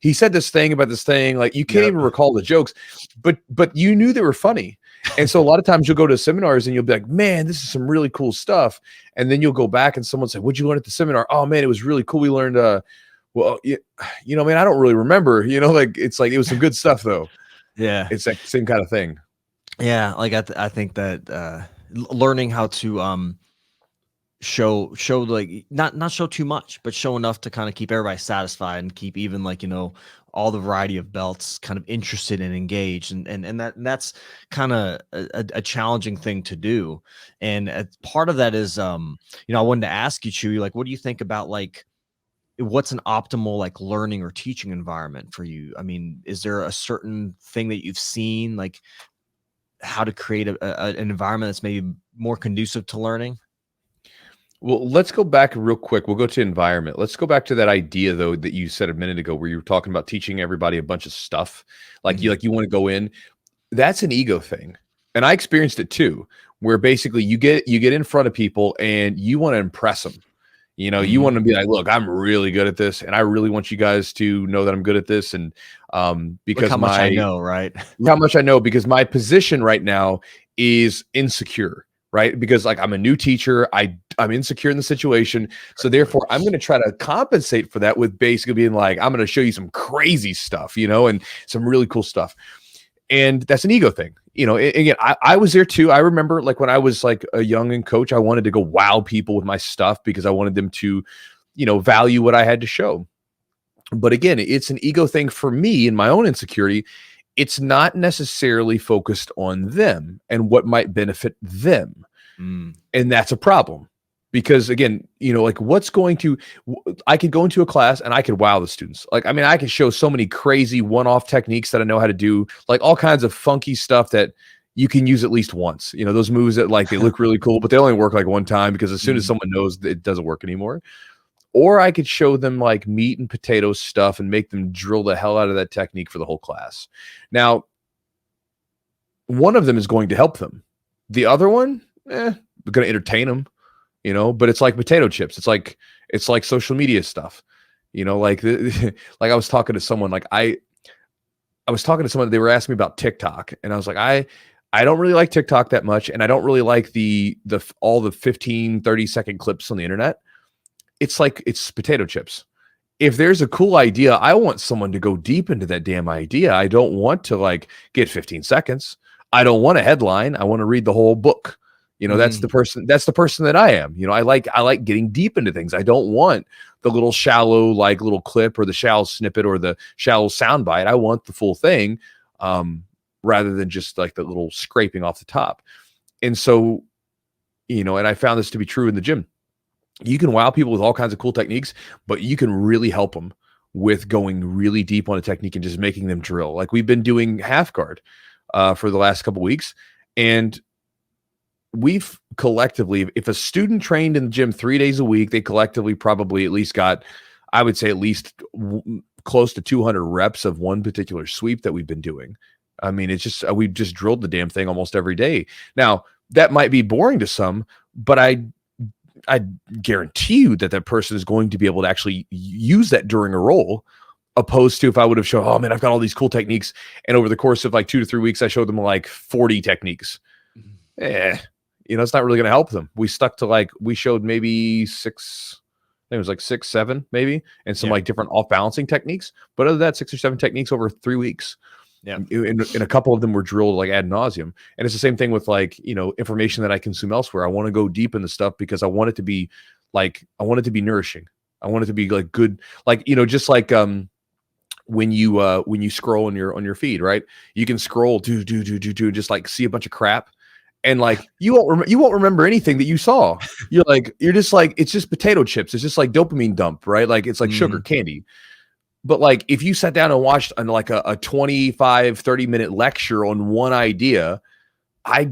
he said this thing about this thing. Like you can't Yep. even recall the jokes, but you knew they were funny. And so a lot of times you'll go to seminars and you'll be like, man, this is some really cool stuff. And then you'll go back and someone say, what'd you learn at the seminar? Oh man, it was really cool. We learned, man, I don't really remember, like, it's like, it was some good stuff though. Yeah. It's like the same kind of thing. Yeah. Like I think that learning how to show like not show too much, but show enough to kind of keep everybody satisfied and keep even like, all the variety of belts kind of interested and engaged. And that's kind of a challenging thing to do. And part of that is, I wanted to ask you, Chewy, like, what do you think about like, what's an optimal like learning or teaching environment for you? I mean, is there a certain thing that you've seen, like how to create an environment that's maybe more conducive to learning? Well, let's go back real quick. We'll go to environment. Let's go back to that idea though that you said a minute ago where you were talking about teaching everybody a bunch of stuff. Mhm. You want to go in. That's an ego thing. And I experienced it too, where basically you get in front of people and you want to impress them. You Mhm. want to be like, look, I'm really good at this and I really want you guys to know that I'm good at this. And Look because how much I know, right? how much I know, because my position right now is insecure, right? Because like I'm a new teacher, I'm insecure in the situation, so therefore I'm going to try to compensate for that with basically being like, I'm going to show you some crazy stuff, and some really cool stuff. And that's an ego thing, again, I was there too. I remember like when I was like a young and coach, I wanted to go wow people with my stuff because I wanted them to, value what I had to show. But again, it's an ego thing for me and my own insecurity. It's not necessarily focused on them and what might benefit them. Mm. And that's a problem because again, like I could go into a class and I could wow the students. Like, I mean, I could show so many crazy one-off techniques that I know how to do, like all kinds of funky stuff that you can use at least once, those moves that like, they look really cool, but they only work like one time because as soon as Mhm. someone knows that it doesn't work anymore. Or I could show them like meat and potato stuff and make them drill the hell out of that technique for the whole class. Now, one of them is going to help them. The other one, going to entertain them, but it's like potato chips. It's like social media stuff, like like I was talking to someone, like I was talking to someone, they were asking me about TikTok and I was like, I don't really like TikTok that much. And I don't really like the all the 15-30 second clips on the internet. It's like, it's potato chips. If there's a cool idea, I want someone to go deep into that damn idea. I don't want to like get 15 seconds. I don't want a headline. I want to read the whole book. That's the Mm. person that I am. I like getting deep into things. I don't want the little shallow, like little clip or the shallow snippet or the shallow soundbite. I want the full thing, rather than just like the little scraping off the top. And so, and I found this to be true in the gym. You can wow people with all kinds of cool techniques, but you can really help them with going really deep on a technique and just making them drill. Like we've been doing half guard for the last couple weeks, and we've collectively, if a student trained in the gym 3 days a week, they collectively probably at least got, I would say, at least close to 200 reps of one particular sweep that we've been doing. I mean, it's just we just drilled the damn thing almost every day. Now, that might be boring to some, but I guarantee you that that person is going to be able to actually use that during a roll, opposed to if I would have shown, oh man, I've got all these cool techniques, and over the course of like 2 to 3 weeks, I showed them like 40 techniques. It's not really going to help them. We stuck to we showed maybe 6. I think it was like 6, 7 maybe, and some like different off balancing techniques. But other than that, 6 or 7 techniques over 3 weeks. Yeah. And a couple of them were drilled like ad nauseum. And it's the same thing with information that I consume elsewhere. I want to go deep in the stuff because I want it to be nourishing. I want it to be like good, just like when you scroll on your feed, right? You can scroll do just like see a bunch of crap. And you won't remember anything that you saw. You're just like, it's just potato chips. It's just like dopamine dump, right? Like it's like sugar candy. But if you sat down and watched on like a 25, 30-minute lecture on one idea, I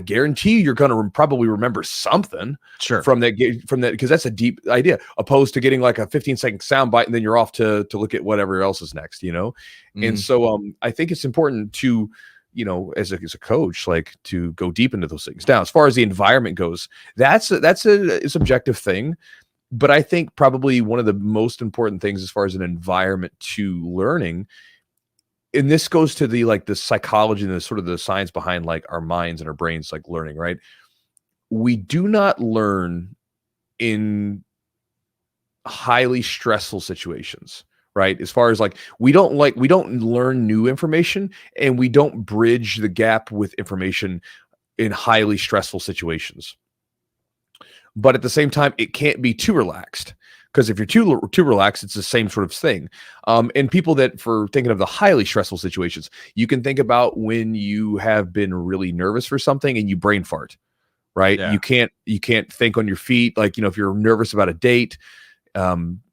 guarantee you're going to probably remember something from that, because that's a deep idea, opposed to getting like a 15-second sound bite and then you're off to look at whatever else is next, And so I think it's important to, as a coach, to go deep into those things. Now, as far as the environment goes, that's a subjective thing. But I think probably one of the most important things as far as an environment to learning, and this goes to the psychology and the sort of the science behind our minds and our brains, learning, right? We do not learn in highly stressful situations, right? As far as we don't learn new information, and we don't bridge the gap with information in highly stressful situations. But at the same time, it can't be too relaxed, because if you're too relaxed, it's the same sort of thing. And people that, for thinking of the highly stressful situations, you can think about when you have been really nervous for something and you brain fart, right? Yeah. You can't think on your feet. If you're nervous about a date,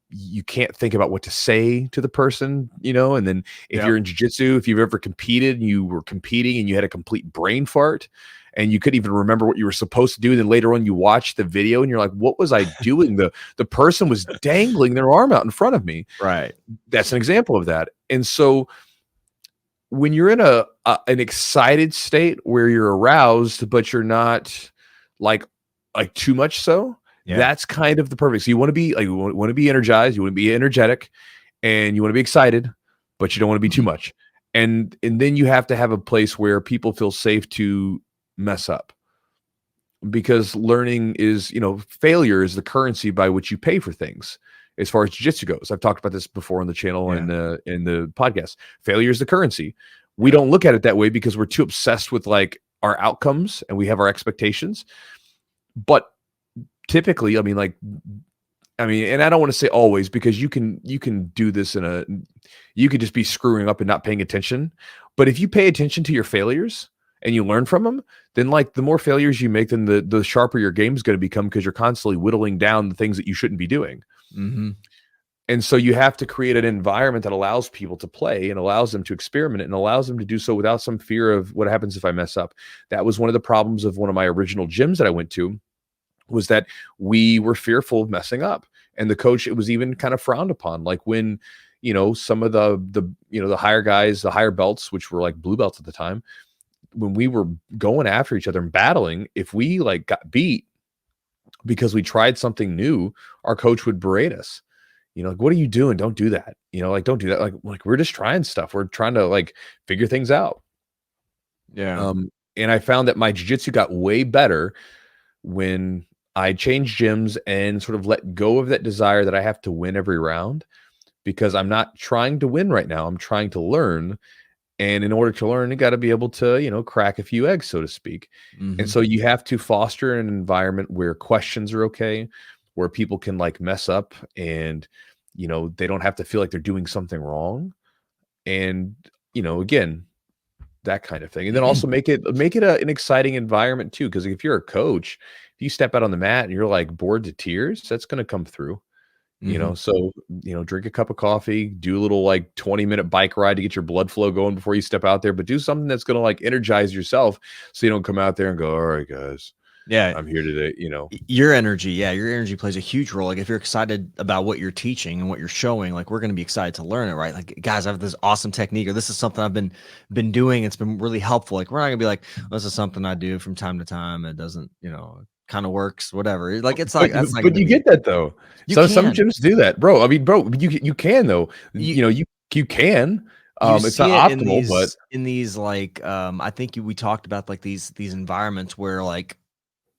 you can't think about what to say to the person, and then if you're in jiu-jitsu, if you've ever competed and you were competing and you had a complete brain fart, and you couldn't even remember what you were supposed to do. And then later on you watch the video and you're like, what was I doing? The person was dangling their arm out in front of me. Right. That's an example of that. And so when you're in an excited state where you're aroused, but you're not like too much so, that's kind of the perfect. So you want to be energized, you want to be energetic, and you want to be excited, but you don't want to be too much. And then you have to have a place where people feel safe to mess up, because learning is, failure is the currency by which you pay for things. As far as jiu-jitsu goes, I've talked about this before on the channel and in the podcast. Failure is the currency. We don't look at it that way because we're too obsessed with our outcomes, and we have our expectations. But typically, and I don't want to say always, because you can do this you could just be screwing up and not paying attention. But if you pay attention to your failures and you learn from them, then the more failures you make, then the sharper your game is going to become, because you're constantly whittling down the things that you shouldn't be doing. Mm-hmm. And so you have to create an environment that allows people to play and allows them to experiment and allows them to do so without some fear of what happens if I mess up. That was one of the problems of one of my original gyms that I went to, was that we were fearful of messing up. And the coach, it was even kind of frowned upon. When, some of the higher guys, the higher belts, which were blue belts at the time, when we were going after each other and battling, if we got beat because we tried something new, our coach would berate us. What are you doing? Don't do that. Don't do that. We're just trying stuff. We're trying to figure things out. Yeah. And I found that my jiu-jitsu got way better when I changed gyms and sort of let go of that desire that I have to win every round, because I'm not trying to win right now. I'm trying to learn. And in order to learn, you got to be able to, crack a few eggs, so to speak. Mm-hmm. And so you have to foster an environment where questions are okay, where people can mess up and, they don't have to feel like they're doing something wrong. And, again, that kind of thing. And then also make it an exciting environment too. Because if you're a coach, if you step out on the mat and you're bored to tears, that's going to come through. So, drink a cup of coffee, do a little 20-minute bike ride to get your blood flow going before you step out there, but do something that's going to energize yourself, so you don't come out there and go, all right, guys, Yeah. I'm here today, you know. Your energy plays a huge role. Like if you're excited about what you're teaching and what you're showing, like we're going to be excited to learn it, right? Like guys, I have this awesome technique, or this is something I've been doing. It's been really helpful. Like we're not gonna be like, this is something I do from time to time. It doesn't, kind of works, whatever. Like it's But like that's not but gonna you be. get that though. You Some can gyms do that, bro. I mean, bro, you can though. you You know, you can. you It's not see it in optimal, but these like I think we talked about like these environments where like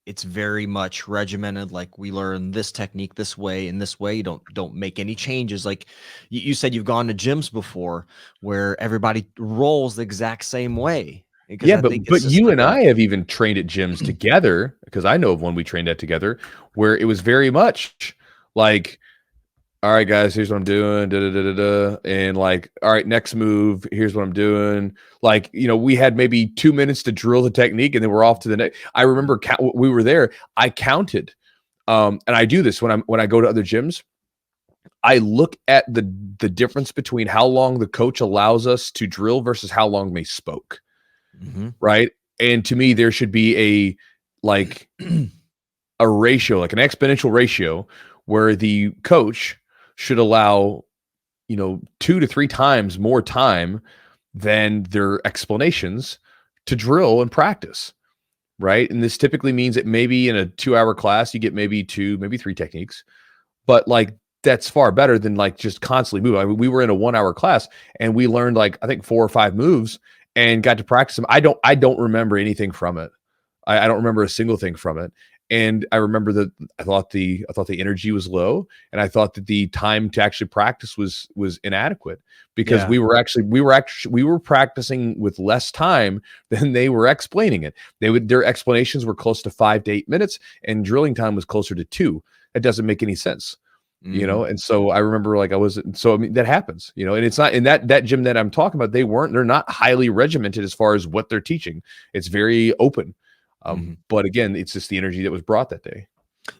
it's very much regimented. Like we learn this technique this way and this way. You don't make any changes. Like you said, you've gone to gyms before where everybody rolls the exact same way, because yeah, I think but it's just you like and a I have even trained at gyms together, because I know of one we trained at together where it was very much like, all right, guys, here's what I'm doing, da, da, da, da, da. And like, all right, next move, here's what I'm doing. Like, you know, we had maybe 2 minutes to drill the technique, and then we're off to the next. I remember we were there. I counted, and I do this when I go to other gyms. I look at the difference between how long the coach allows us to drill versus how long they spoke, Mhm. right? And to me, there should be a like a ratio, like an exponential ratio, where the coach should allow, you know, 2 to 3 times more time than their explanations to drill and practice, right? And this typically means that maybe in a 2-hour class you get maybe 2, maybe 3 techniques, but like that's far better than like just constantly moving. I mean, we were in a 1-hour class and we learned like I think 4 or 5 moves and got to practice them. I don't remember anything from it. I don't remember a single thing from it. And I remember that I thought the energy was low, and I thought that the time to actually practice was inadequate, because Yeah. we were practicing with less time than they were explaining it. Their explanations were close to 5 to 8 minutes, and drilling time was closer to 2. That doesn't make any sense, you know. Mhm. And so I remember like I mean that happens, you know. And it's not in that gym that I'm talking about. They're not highly regimented as far as what they're teaching. It's very open. Mhm. But again, it's just the energy that was brought that day.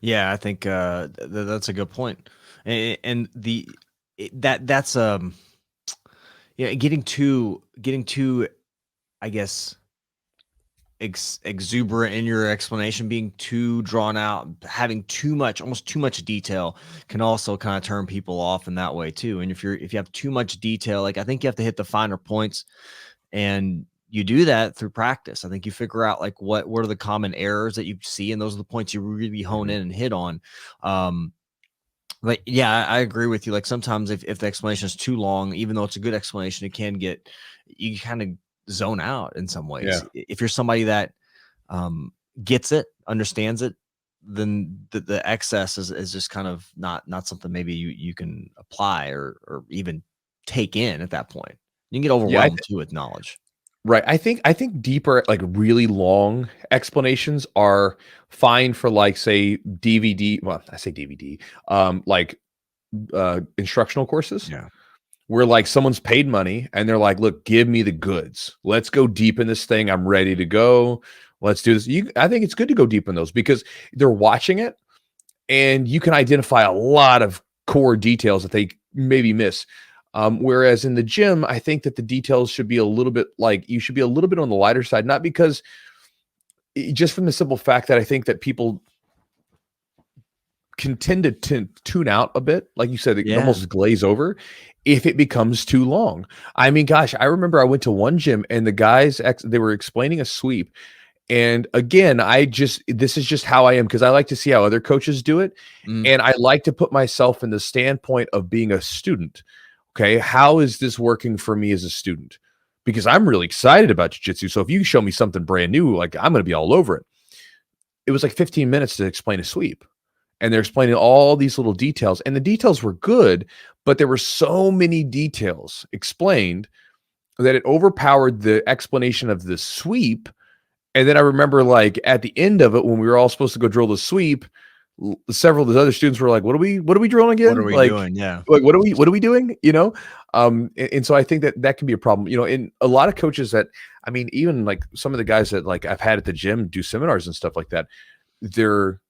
Yeah, I think that's a good point. And that's yeah, getting too I guess exuberant in your explanation, being too drawn out, having almost too much detail can also kind of turn people off in that way too. And if you have too much detail, like I think you have to hit the finer points, and you do that through practice. I think you figure out like what are the common errors that you see, and those are the points you really hone Mhm. in and hit on. Um, but yeah, I agree with you. Like sometimes if the explanation is too long, even though it's a good explanation, it can get you kind of zone out in some ways. Yeah. If you're somebody that um, gets it, understands it, then the excess is just kind of not something maybe you can apply or even take in at that point. You can get Yeah, overwhelmed too with knowledge. right. I think deeper, like really long explanations are fine for like say DVD. Well, I say DVD, like instructional courses Yeah. where like someone's paid money and they're like, look, give me the goods. Let's go deep in this thing. I'm ready to go. Let's do this. I think it's good to go deep in those because they're watching it and you can identify a lot of core details that they maybe miss. Whereas in the gym, I think that the details should be a little bit like you should be a little bit on the lighter side, not because just from the simple fact that I think that people can tend to tune out a bit, like you said, it Yeah. almost glaze over if it becomes too long. I mean, gosh, I remember I went to one gym and the guys they were explaining a sweep. And again, this is just how I am because I like to see how other coaches do it. Mm, And I like to put myself in the standpoint of being a student. Okay. How is this working for me as a student? Because I'm really excited about jiu-jitsu. So if you show me something brand new, like I'm going to be all over it. It was like 15 minutes to explain a sweep. And they're explaining all these little details. And the details were good, but there were so many details explained that it overpowered the explanation of the sweep. And then I remember like at the end of it, when we were all supposed to go drill the sweep, several of the other students were like, what are we drilling what are again? we doing? Yeah. Like, what are we doing? You know? And so I think that can be a problem, you know, in a lot of coaches that, I mean, even like some of the guys that like I've had at the gym do seminars and stuff like that, their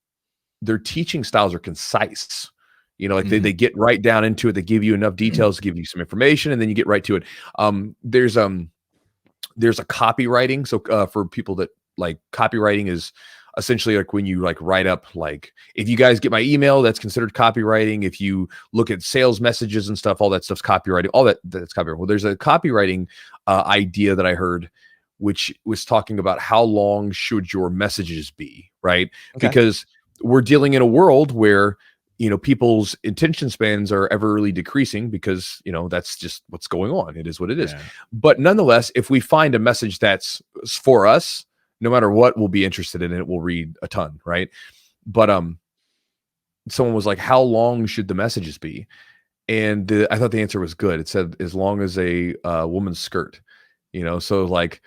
teaching styles are concise. You know, like Mhm. they get right down into it. They give you enough details to give you some information, and then you get right to it. There's a copywriting. So for people that like copywriting is essentially like when you like write up, like if you guys get my email, that's considered copywriting. If you look at sales messages and stuff, all that stuff's copywriting. All that's copywriting. Well, there's a copywriting idea that I heard, which was talking about how long should your messages be, right? Okay. Because we're dealing in a world where, you know, people's attention spans are ever really decreasing because, you know, that's just what's going on. It is what it is. Yeah. But nonetheless, if we find a message that's for us, no matter what, we'll be interested in it. We'll read a ton, right? But someone was like, how long should the messages be? And I thought the answer was good. It said as long as a woman's skirt, you know, so like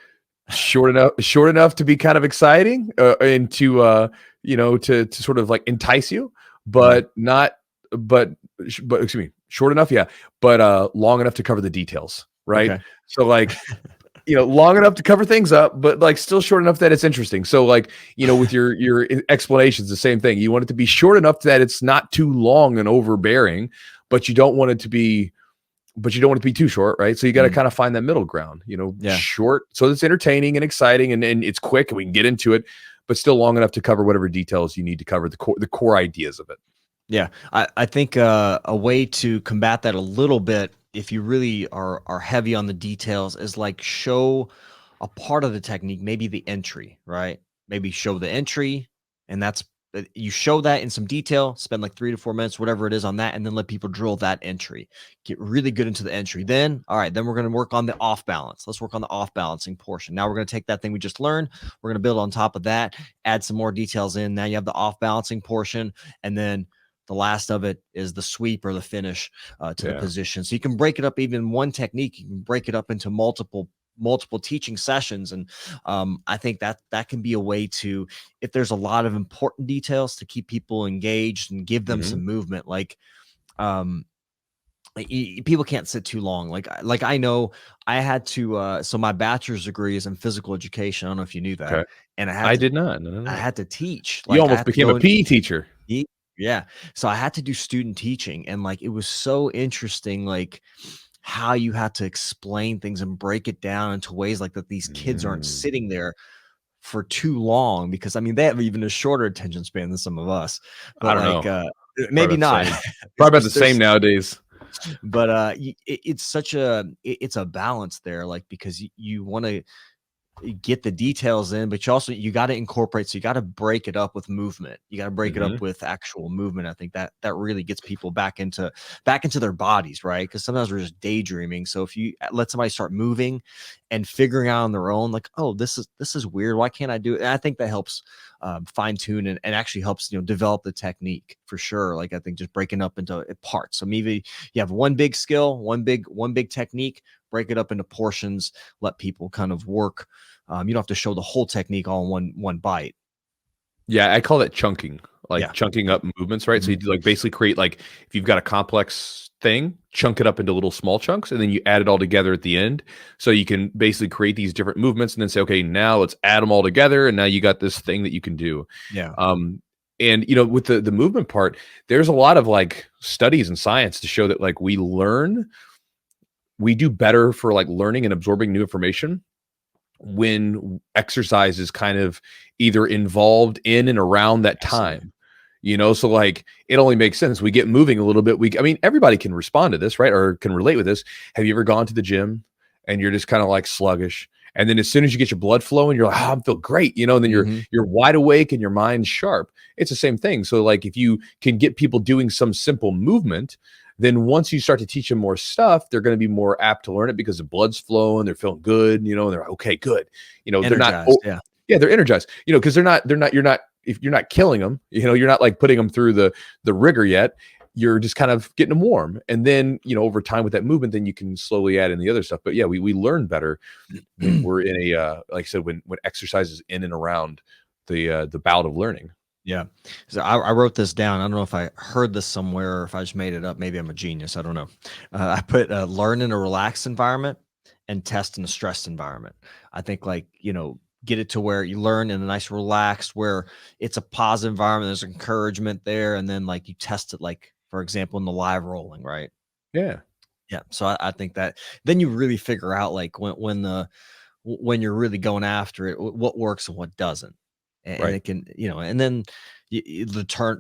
short enough to be kind of exciting and to you know, to sort of like entice you, but not but excuse me, short enough, yeah, but long enough to cover the details, right? Okay. So like, you know, long enough to cover things up, but like still short enough that it's interesting. So like, you know, with your explanations, the same thing. You want it to be short enough that it's not too long and overbearing, but you don't want it to be too short, right? So you got to kind of find that middle ground, you know, short so it's entertaining and exciting and it's quick and we can get into it, but still long enough to cover whatever details you need to cover, the core ideas of it. Yeah, I think a way to combat that a little bit, if you really are heavy on the details, is like show a part of the technique, maybe the entry, right? Maybe show the entry, and that's you show that in some detail, spend like 3 to 4 minutes, whatever it is on that, and then let people drill that entry. Get really good into the entry. Then, all right, then we're going to work on the off balance. Let's work on the off balancing portion. Now we're going to take that thing we just learned. We're going to build on top of that, add some more details in. Now you have the off balancing portion, and then the last of it is the sweep or the finish to the position. So you can break it up, even one technique, you can break it up into multiple teaching sessions. And I think that can be a way to, if there's a lot of important details, to keep people engaged and give them some movement. Like people can't sit too long. Like I know I had to, so my bachelor's degree is in physical education. I don't know if you knew that. Okay. And I did not. No. I had to teach. You Like I almost had to became go a PE teacher. yeah. So I had to do student teaching, and like it was so interesting, like how you had to explain things and break it down into ways like that these kids aren't sitting there for too long, because I mean they have even a shorter attention span than some of us. But I don't like know. maybe not. Probably about the same nowadays. But it's such it's a balance there, like because you want to get the details in, but you got to incorporate. So you got to break it up with movement. You got to break it up with actual movement. I think that really gets people back into their bodies, right? Because sometimes we're just daydreaming. So if you let somebody start moving and figuring out on their own, like, oh, this is weird. Why can't I do it? And I think that helps fine tune and actually helps, you know, develop the technique for sure. Like I think just breaking up into parts. So maybe you have one big skill, one big technique, break it up into portions, let people kind of work. You don't have to show the whole technique all in one bite. Yeah, I call that chunking, like chunking up movements, right? So you like basically create, like if you've got a complex thing, chunk it up into little small chunks, and then you add it all together at the end. So you can basically create these different movements and then say, okay, now let's add them all together, and now you got this thing that you can do. Yeah. And you know, with the movement part, there's a lot of like studies and science to show that like we do better for like learning and absorbing new information when exercise is kind of either involved in and around that time, you know? So like, it only makes sense. We get moving a little bit. I mean, everybody can respond to this, right? Or can relate with this. Have you ever gone to the gym and you're just kind of like sluggish? And then as soon as you get your blood flowing, you're like, oh, I feel great, you know, and then you're wide awake and your mind's sharp. It's the same thing. So like, if you can get people doing some simple movement, then once you start to teach them more stuff, they're going to be more apt to learn it because the blood's flowing, they're feeling good, you know, and they're like, okay, good. You know, energized, they're not, they're energized, you know, because if you're not killing them, you know, you're not like putting them through the rigor yet. You're just kind of getting them warm. And then, you know, over time with that movement, then you can slowly add in the other stuff. But yeah, we learn better when we're in a, like I said, when exercise is in and around the bout of learning. Yeah. So I wrote this down. I don't know if I heard this somewhere or if I just made it up. Maybe I'm a genius. I don't know. I put learn in a relaxed environment and test in a stressed environment. I think like, you know, get it to where you learn in a nice relaxed, where it's a positive environment. There's encouragement there. And then like you test it, like, for example, in the live rolling, right? Yeah. Yeah. So I think that then you really figure out like when you're really going after it, what works and what doesn't. and Right. it can, and then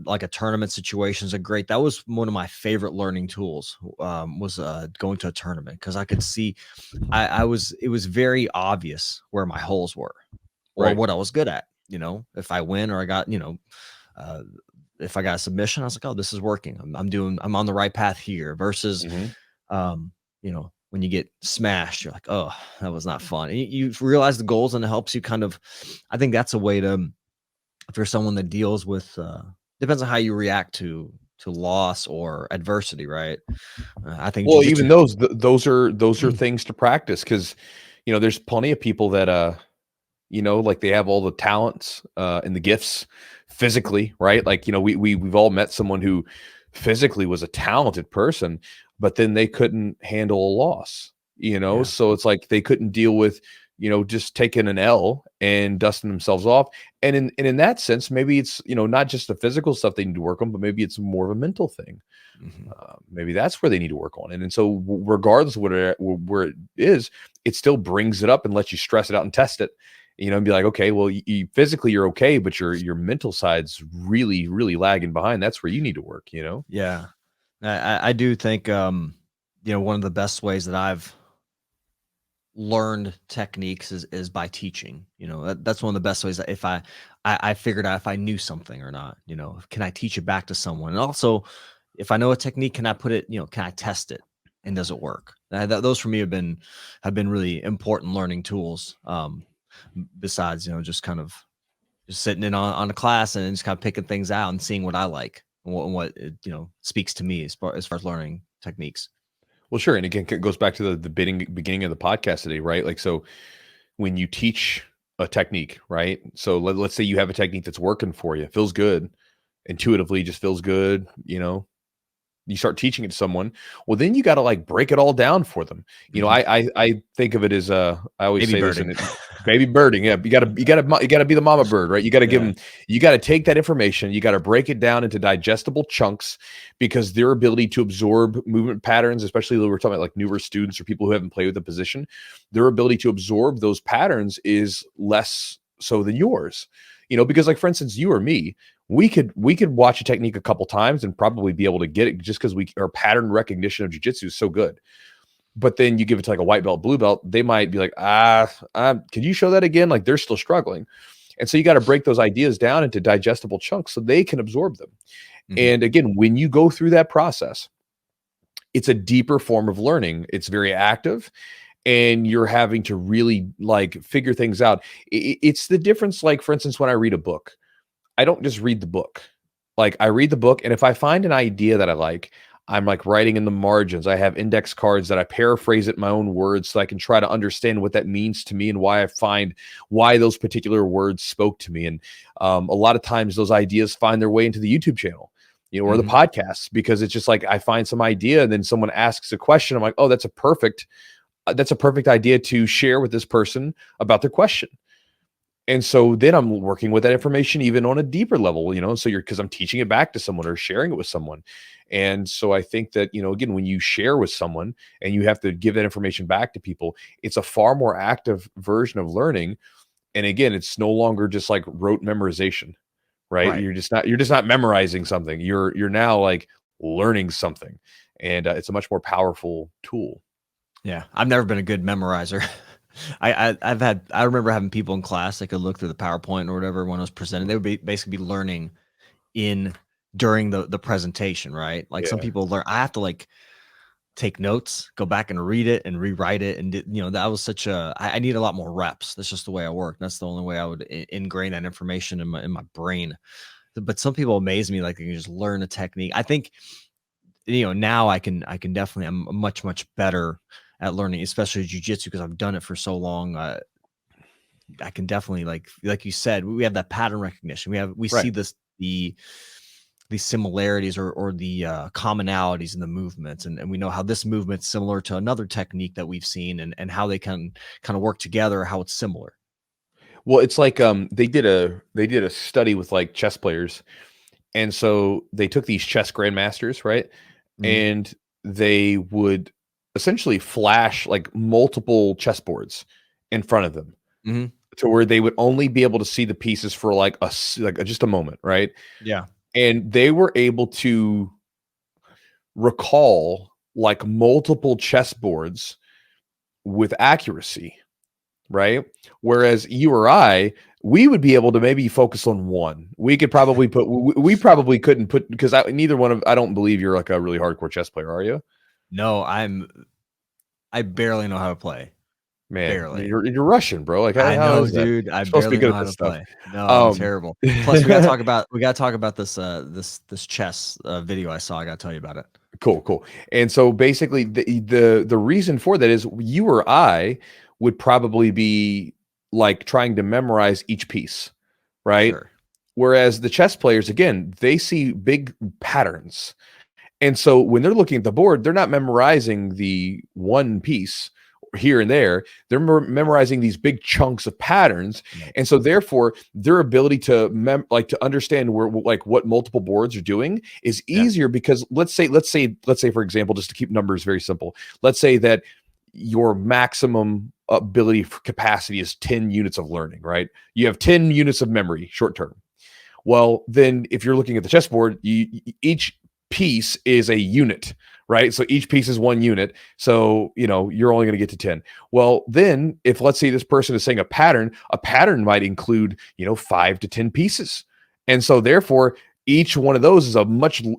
like a tournament situations are great. That was one of my favorite learning tools, was going to a tournament, because I could see, it was very obvious where my holes were or Right. what I was good at. If I win or I got, uh, if I got a submission, I was like, oh, this is working. I'm on the right path here, versus, Mhm. when you get smashed, you're like, oh, that was not fun. And you realize the goals, and it helps you kind of, I think that's a way to, if you're someone that deals with, depends on how you react to loss or adversity, right? I think Well, even jujitsu. those are things to practice, because there's plenty of people that like they have all the talents and the gifts physically, right? Like, we've all met someone who physically was a talented person, but then they couldn't handle a loss, Yeah. so it's like they couldn't deal with, just taking an L and dusting themselves off. And in that sense, maybe it's, not just the physical stuff they need to work on, but maybe it's more of a mental thing. Mhm. Maybe that's where they need to work on it. And so, regardless of where it is, it still brings it up and lets you stress it out and test it. And be like, okay, well, physically you're okay, but your mental side's really, really lagging behind. That's where you need to work. Yeah. I do think, one of the best ways that I've learned techniques is by teaching. That's one of the best ways, that if I figured out if I knew something or not, can I teach it back to someone? And also, if I know a technique, can I put it, can I test it, and does it work? Those for me have been really important learning tools. Besides, just kind of just sitting in on a class and just kind of picking things out and seeing what I like, and what it, speaks to me as far as learning techniques. Well, sure. And again, it goes back to the beginning of the podcast today, right? Like, so when you teach a technique, right? So let's say you have a technique that's working for you, feels good, intuitively just feels good, you start teaching it to someone. Well, then you got to like break it all down for them. Mhm. I think of it as I always Baby say this, birding. and baby birding. Yeah, you gotta be the mama bird, right? You got to give Yeah. them, you got to take that information, you got to break it down into digestible chunks, because their ability to absorb movement patterns, especially when we're talking about like newer students or people who haven't played with the position, their ability to absorb those patterns is less so than yours. Because like, for instance, you or me, we could watch a technique a couple times and probably be able to get it, just because our pattern recognition of jiu-jitsu is so good. But then you give it to like a white belt, blue belt, they might be like, can you show that again? Like, they're still struggling. And so you got to break those ideas down into digestible chunks so they can absorb them. Mhm. And again, when you go through that process, it's a deeper form of learning. It's very active, and you're having to really like figure things out. It's the difference. Like, for instance, when I read a book, I don't just read the book. Like, I read the book, and if I find an idea that I like, I'm like writing in the margins. I have index cards that I paraphrase it in my own words so I can try to understand what that means to me and why those particular words spoke to me. And a lot of times those ideas find their way into the YouTube channel, or the Mhm. podcasts, because it's just like I find some idea and then someone asks a question. I'm like, oh, that's a perfect idea to share with this person about their question. And so then I'm working with that information even on a deeper level, so because I'm teaching it back to someone or sharing it with someone. And so I think that, again, when you share with someone and you have to give that information back to people, it's a far more active version of learning. And again, it's no longer just like rote memorization, right? Right. You're just not memorizing something. You're now like learning something. And it's a much more powerful tool. Yeah. I've never been a good memorizer. I remember having people in class that could look through the PowerPoint or whatever when it was presented. They would basically be learning in during the presentation, right? Like, some Yeah. people learn. I have to like take notes, go back and read it and rewrite it, and that was such a. I need a lot more reps. That's just the way I work. That's the only way I would ingrain that information in my brain. But some people amaze me, like they can just learn a technique. I think, now I can definitely, I'm much better at learning, especially jujitsu, because I've done it for so long. I can definitely, like you said, we have that pattern recognition. We see Right. this, the similarities, or the commonalities in the movements, and we know how this movement's similar to another technique that we've seen, and how they can kind of work together, how it's similar. Well, it's like they did a study with like chess players. And so they took these chess grandmasters, right? Mhm. And they would essentially flash like multiple chessboards in front of them Mhm. to where they would only be able to see the pieces for like just a moment, right? Yeah. And they were able to recall like multiple chessboards with accuracy, right? Whereas you or I, we would be able to maybe focus on one. We could probably we probably couldn't put, because I don't believe you're like a really hardcore chess player, are you? No, I barely know how to play. Man, Barely. you're Russian, bro. Like I how know, is that? You're dude. I supposed to be barely good know at how this to stuff. play. No, I'm Um, terrible. Plus, we gotta talk about this this chess video I saw. I gotta tell you about it. cool. And so basically the reason for that is you or I would probably be like trying to memorize each piece, right? Sure. Whereas the chess players, again, they see big patterns. And so when they're looking at the board, they're not memorizing the one piece here and there. They're memorizing these big chunks of patterns. Yeah. And so therefore their ability to to understand where like what multiple boards are doing is easier, because let's say for example, just to keep numbers very simple, let's say that your maximum ability for capacity is 10 units of learning, right? You have 10 units of memory short term. Well, then if you're looking at the chessboard, each piece is a unit, right? So each piece is one unit. So, you're only going to get to 10. Well, then if let's say this person is saying a pattern might include, 5 to 10 pieces. And so therefore, each one of those is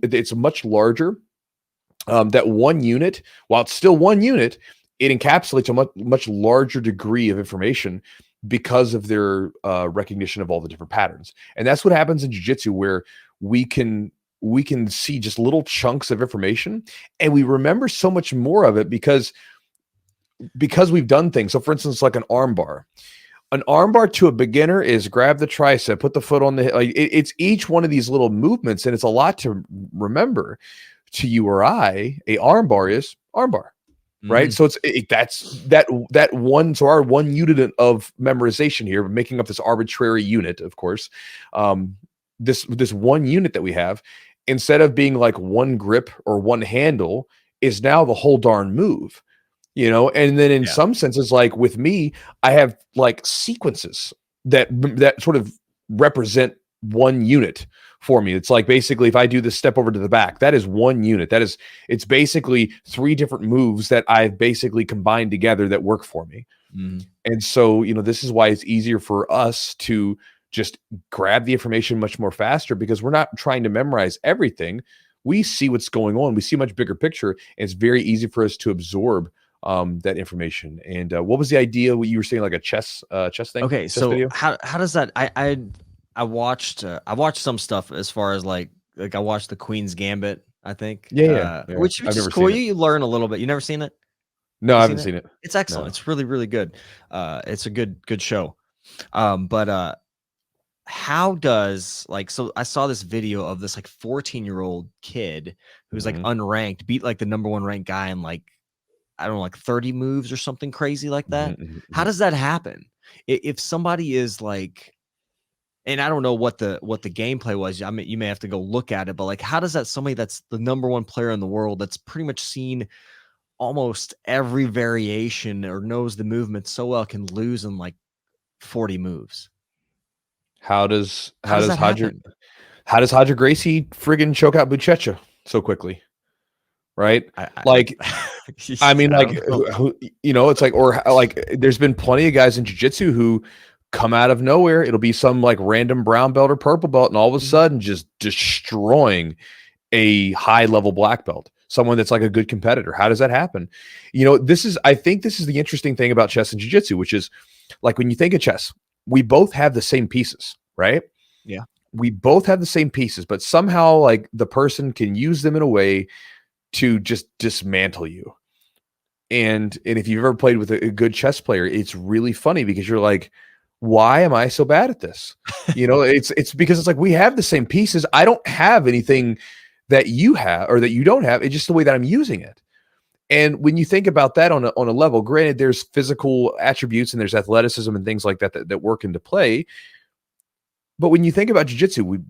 it's much larger. That one unit, while it's still one unit, it encapsulates a much larger degree of information because of their recognition of all the different patterns. And that's what happens in jiu-jitsu, where we can see just little chunks of information, and we remember so much more of it because we've done things. So for instance, like an arm bar. An arm bar to a beginner is grab the tricep, put the foot on the hip. Like it's each one of these little movements, and it's a lot to remember. To you or I, a arm bar is arm bar. Right. So that's that one. So our one unit of memorization here, making up this arbitrary unit, of course, this one unit that we have, instead of being like one grip or one handle, is now the whole darn move, and then in Yeah. some senses, like with me, I have like sequences that sort of represent one unit for me. It's like basically if I do this step over to the back, that is one unit. It's basically 3 different moves that I've basically combined together that work for me. And so, this is why it's easier for us to just grab the information much more faster, because we're not trying to memorize everything. We see what's going on. We see a much bigger picture, and it's very easy for us to absorb that information. And what was the idea? What you were saying, like a chess thing? Okay, chess so video? how does that? I watched some stuff as far as like I watched the Queen's Gambit, I think. Yeah. Which I've is never cool. seen it. You learn a little bit. You never seen it? No, I You haven't seen it. It's excellent. No. It's really, really good. It's a good show. But how does so I saw this video of this like 14-year-old kid who's like unranked, beat like the number 1 ranked guy in like, I don't know, like 30 moves or something crazy like that. How does that happen? If somebody is like, and I don't know what the gameplay was. I mean, you may have to go look at it, but like, how does that somebody that's the number 1 player in the world, that's pretty much seen almost every variation or knows the movement so well, can lose in like 40 moves? How does that happen? Roger Gracie friggin' choke out Buchecha so quickly? Right? Like, I mean, like, it's like, or like, there's been plenty of guys in jiu-jitsu who come out of nowhere. It'll be some like random brown belt or purple belt, and all of a sudden just destroying a high level black belt, someone that's like a good competitor. How does that happen? I think this is the interesting thing about chess and jiu-jitsu, which is like, when you think of chess, we both have the same pieces, right? Yeah. We both have the same pieces, but somehow like the person can use them in a way to just dismantle you. And if you've ever played with a good chess player, it's really funny, because you're like, why am I so bad at this? It's because it's like, we have the same pieces. I don't have anything that you have or that you don't have. It's just the way that I'm using it. And when you think about that on a level, granted, there's physical attributes and there's athleticism and things like that work into play. But when you think about jiu-jitsu,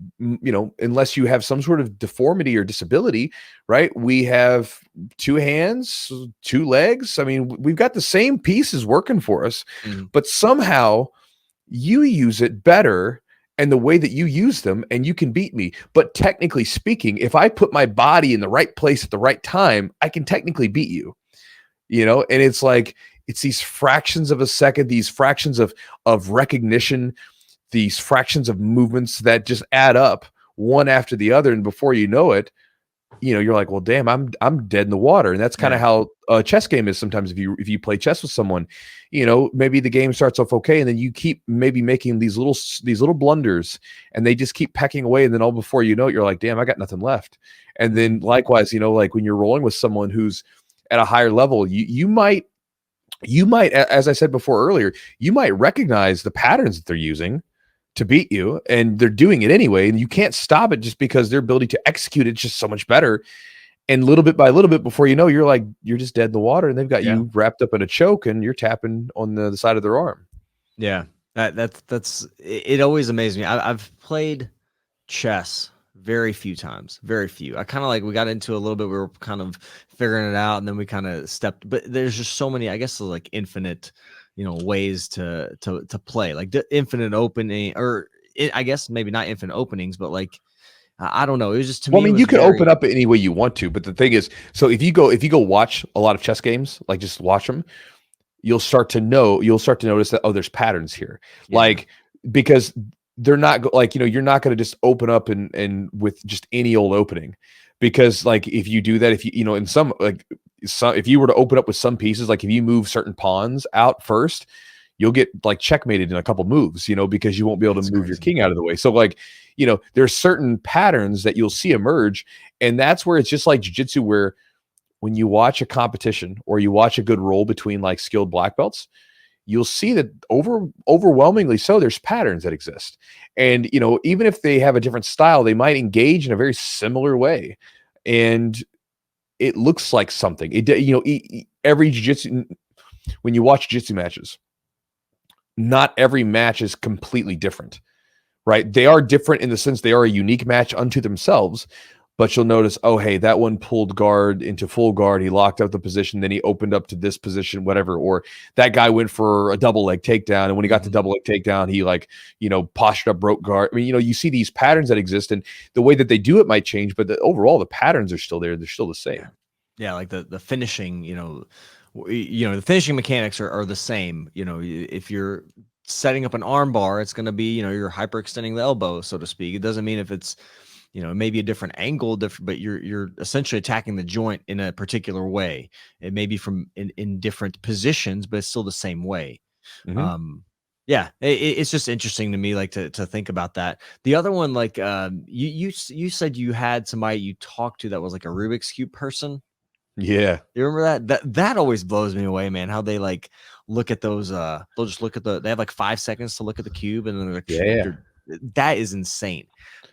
unless you have some sort of deformity or disability, right? We have 2 hands, 2 legs. I mean, we've got the same pieces working for us, but somehow you use it better and the way that you use them, and you can beat me. But technically speaking, if I put my body in the right place at the right time, I can technically beat you, you know? And it's like, it's these fractions of a second, these fractions of recognition, these fractions of movements that just add up one after the other. And before you know it, you know, you're like, well, damn, I'm dead in the water. And that's kind of how a chess game is sometimes. If you play chess with someone, you know, maybe the game starts off okay, and then you keep maybe making these little blunders, and they just keep pecking away, and then all before you know it, you're like, damn, I got nothing left. And then likewise, you know, like when you're rolling with someone who's at a higher level, you might, as I said before earlier, you might recognize the patterns that they're using to beat you, and they're doing it anyway, and you can't stop it just because their ability to execute it just so much better. And little bit by little bit, before you know, you're just dead in the water, and they've got you wrapped up in a choke, and you're tapping on the side of their arm. Yeah, that's it. Always amazed me. I've played chess very few times, very few. I kind of like, we got into a little bit, we were kind of figuring it out, and then we kind of stepped, but there's just so many, I guess, like infinite, you know, ways to play, like the infinite opening, or I guess maybe not infinite openings, but like, I don't know. It was just, to me, I mean, you can open up any way you want to, but the thing is, so if you go watch a lot of chess games, like just watch them, you'll start to notice that, oh, there's patterns here. Like, because they're not like, you know, you're not going to just open up and with just any old opening, because like, if you do that, if you know, in some, if you were to open up with some pieces, like if you move certain pawns out first, you'll get like checkmated in a couple moves, you know, because you won't be able to move your king out of the way. So like, you know, there's certain patterns that you'll see emerge. And that's where it's just like jiu-jitsu, where when you watch a competition or you watch a good roll between like skilled black belts, you'll see that overwhelmingly so there's patterns that exist. And, you know, even if they have a different style, they might engage in a very similar way. And it looks like something. You know, every jiu-jitsu, when you watch jiu-jitsu matches, not every match is completely different, right? They are different in the sense they are a unique match unto themselves, but you'll notice, oh, hey, that one pulled guard into full guard. He locked up the position, then he opened up to this position, whatever. Or that guy went for a double leg takedown, and when he got the double leg takedown, he like, you know, postured up, broke guard. I mean, you know, you see these patterns that exist, and the way that they do it might change, but overall the patterns are still there. They're still the same. Yeah, like the finishing, you know, the finishing mechanics are the same. You know, if you're setting up an arm bar, it's going to be, you know, you're hyperextending the elbow, so to speak. It doesn't mean if it's, you know, maybe a different angle, but you're essentially attacking the joint in a particular way. It may be from in different positions, but it's still the same way. Yeah, it's just interesting to me, like to think about that. The other one, like you said you had somebody you talked to that was like a Rubik's Cube person. Yeah. You remember that always blows me away, man. How they like look at those, they'll just look at they have like 5 seconds to look at the cube, and then they're like, that is insane.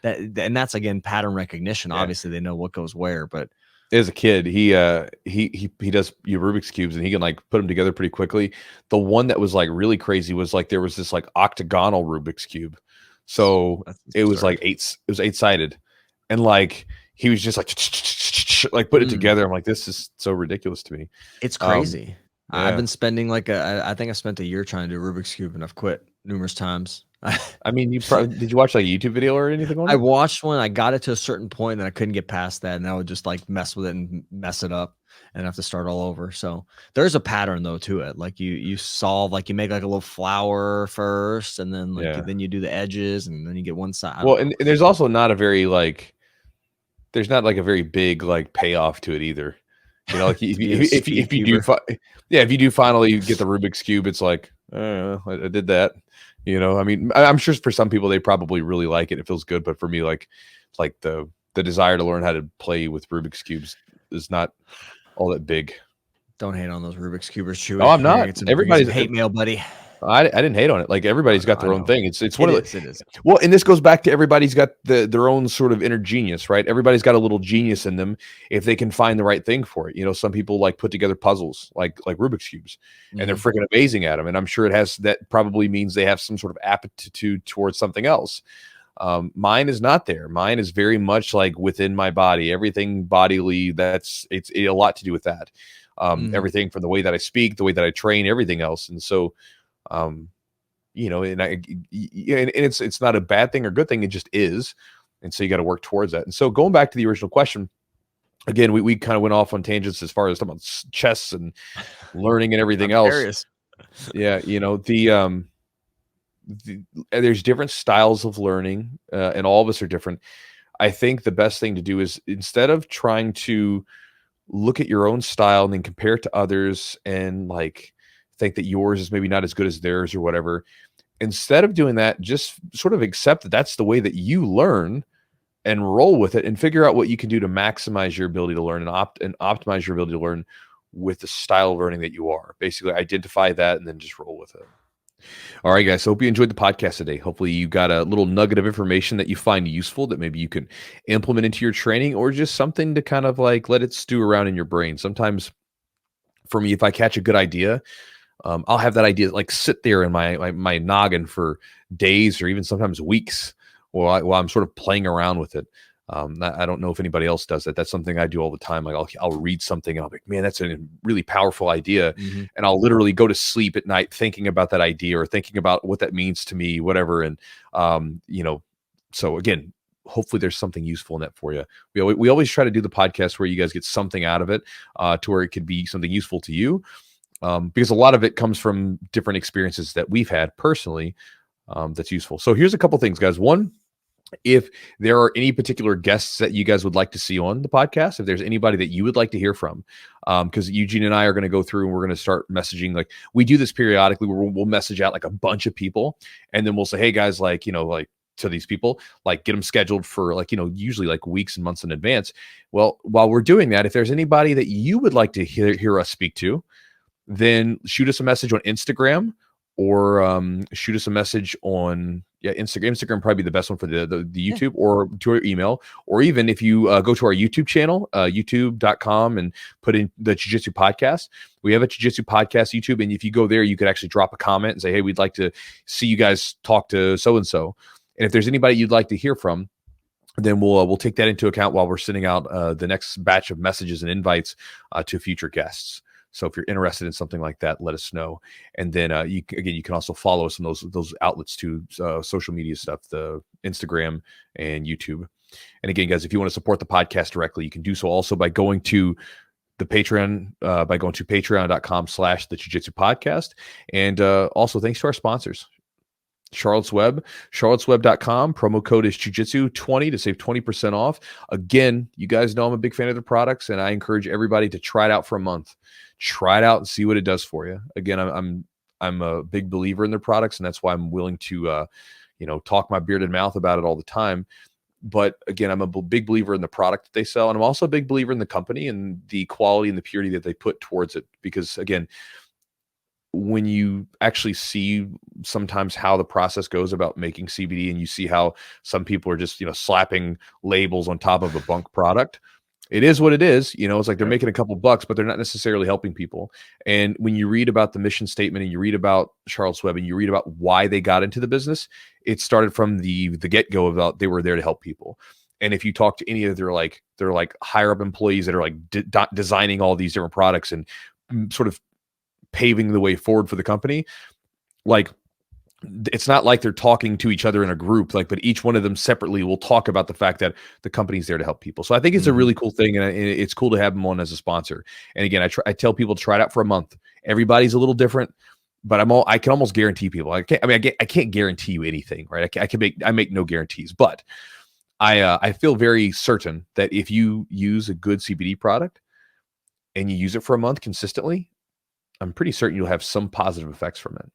And that's again pattern recognition. Obviously they know what goes where, but as a kid, he does Rubik's cubes, and he can like put them together pretty quickly. The one that was like really crazy was like, there was this like octagonal Rubik's cube. So it was like it was 8-sided, and like he was just like put it together. I'm like, this is so ridiculous to me. It's crazy. I've been spending like I think I spent a year trying to do Rubik's Cube, and I've quit numerous times. I mean, did you watch like a YouTube video or anything on it? I watched one. I got it to a certain point, and I couldn't get past that, and I would just like mess with it and mess it up, and have to start all over. So there's a pattern though to it. Like you solve, like you make like a little flower first, and then like then you do the edges, and then you get one side. Well, and there's also not a very like, there's not like a very big like payoff to it either. You know, like if you do finally get the Rubik's Cube, it's like, I did that. You know, I mean, I'm sure for some people they probably really like it. It feels good, but for me, like the desire to learn how to play with Rubik's cubes is not all that big. Don't hate on those Rubik's cubers, Chewy. No, I'm not. Everybody's hate mail, buddy. I didn't hate on it. Like everybody's got their own thing. It's one of the. It is. Well, and this goes back to everybody's got their own sort of inner genius, right? Everybody's got a little genius in them if they can find the right thing for it. You know, some people like put together puzzles like Rubik's cubes, and they're freaking amazing at them. And I'm sure that probably means they have some sort of aptitude towards something else. Mine is not there. Mine is very much like within my body. Everything bodily. It's a lot to do with that. Everything from the way that I speak, the way that I train, everything else. And so, you know, and it's not a bad thing or good thing. It just is. And so you got to work towards that. And so going back to the original question, again, we kind of went off on tangents as far as talking about chess and learning and everything I'm else. curious. Yeah. You know, there's different styles of learning, and all of us are different. I think the best thing to do is, instead of trying to look at your own style and then compare it to others and like think that yours is maybe not as good as theirs or whatever, instead of doing that, just sort of accept that that's the way that you learn and roll with it and figure out what you can do to maximize your ability to learn and optimize your ability to learn with the style of learning that you are. Basically identify that and then just roll with it. All right, guys. So hope you enjoyed the podcast today. Hopefully you got a little nugget of information that you find useful that maybe you can implement into your training, or just something to kind of like let it stew around in your brain. Sometimes for me, if I catch a good idea, I'll have that idea like sit there in my noggin for days or even sometimes weeks while I'm sort of playing around with it. I don't know if anybody else does that. That's something I do all the time. Like I'll read something and I'll be like, man, that's a really powerful idea. Mm-hmm. And I'll literally go to sleep at night thinking about that idea or thinking about what that means to me, whatever. And, you know, so again, hopefully there's something useful in that for you. We always try to do the podcast where you guys get something out of it, to where it could be something useful to you. Because a lot of it comes from different experiences that we've had personally, that's useful. So here's a couple things, guys. One, if there are any particular guests that you guys would like to see on the podcast, if there's anybody that you would like to hear from, because Eugene and I are going to go through and we're going to start messaging. Like we do this periodically, where we'll message out like a bunch of people, and then we'll say, hey guys, like, you know, like to these people, like get them scheduled for like, you know, usually like weeks and months in advance. Well, while we're doing that, if there's anybody that you would like to hear us speak to, then shoot us a message on Instagram, or shoot us a message on Instagram probably be the best one for the YouTube, or to our email, or even if you go to our YouTube channel, youtube.com, and put in the Jiu-Jitsu podcast. We have a Jiu-Jitsu podcast YouTube, and if you go there, you could actually drop a comment and say, hey, we'd like to see you guys talk to so-and-so. And if there's anybody you'd like to hear from, then we'll take that into account while we're sending out the next batch of messages and invites to future guests. So if you're interested in something like that, let us know. And then you can also follow us on those outlets too, social media stuff, the Instagram and YouTube. And again, guys, if you want to support the podcast directly, you can do so also by going to the Patreon, by going to patreon.com/the Jiu-Jitsu podcast. And also thanks to our sponsors. Charlotte's Web, charlottesweb.com. Promo code is Jiu-Jitsu20 to save 20% off. Again, you guys know I'm a big fan of the products, and I encourage everybody to try it out for a month. Try it out and see what it does for you. Again, I'm a big believer in their products, and that's why I'm willing to talk my bearded mouth about it all the time. But again, I'm a big believer in the product that they sell, and I'm also a big believer in the company and the quality and the purity that they put towards it. Because again, when you actually see sometimes how the process goes about making CBD, and you see how some people are just, slapping labels on top of a bunk product, it is what it is. It's like they're making a couple bucks, but they're not necessarily helping people. And when you read about the mission statement, and you read about Charlotte's Web, and you read about why they got into the business, it started from the get-go about they were there to help people. And if you talk to any of their they're like higher up employees that are like designing all these different products and sort of paving the way forward for the company, like it's not like they're talking to each other in a group, but each one of them separately will talk about the fact that the company's there to help people. So I think it's a really cool thing, and it's cool to have them on as a sponsor. And again, I tell people to try it out for a month. Everybody's a little different, but I can almost guarantee people. I can't guarantee you anything, right? I make no guarantees, but I feel very certain that if you use a good CBD product and you use it for a month consistently, I'm pretty certain you'll have some positive effects from it.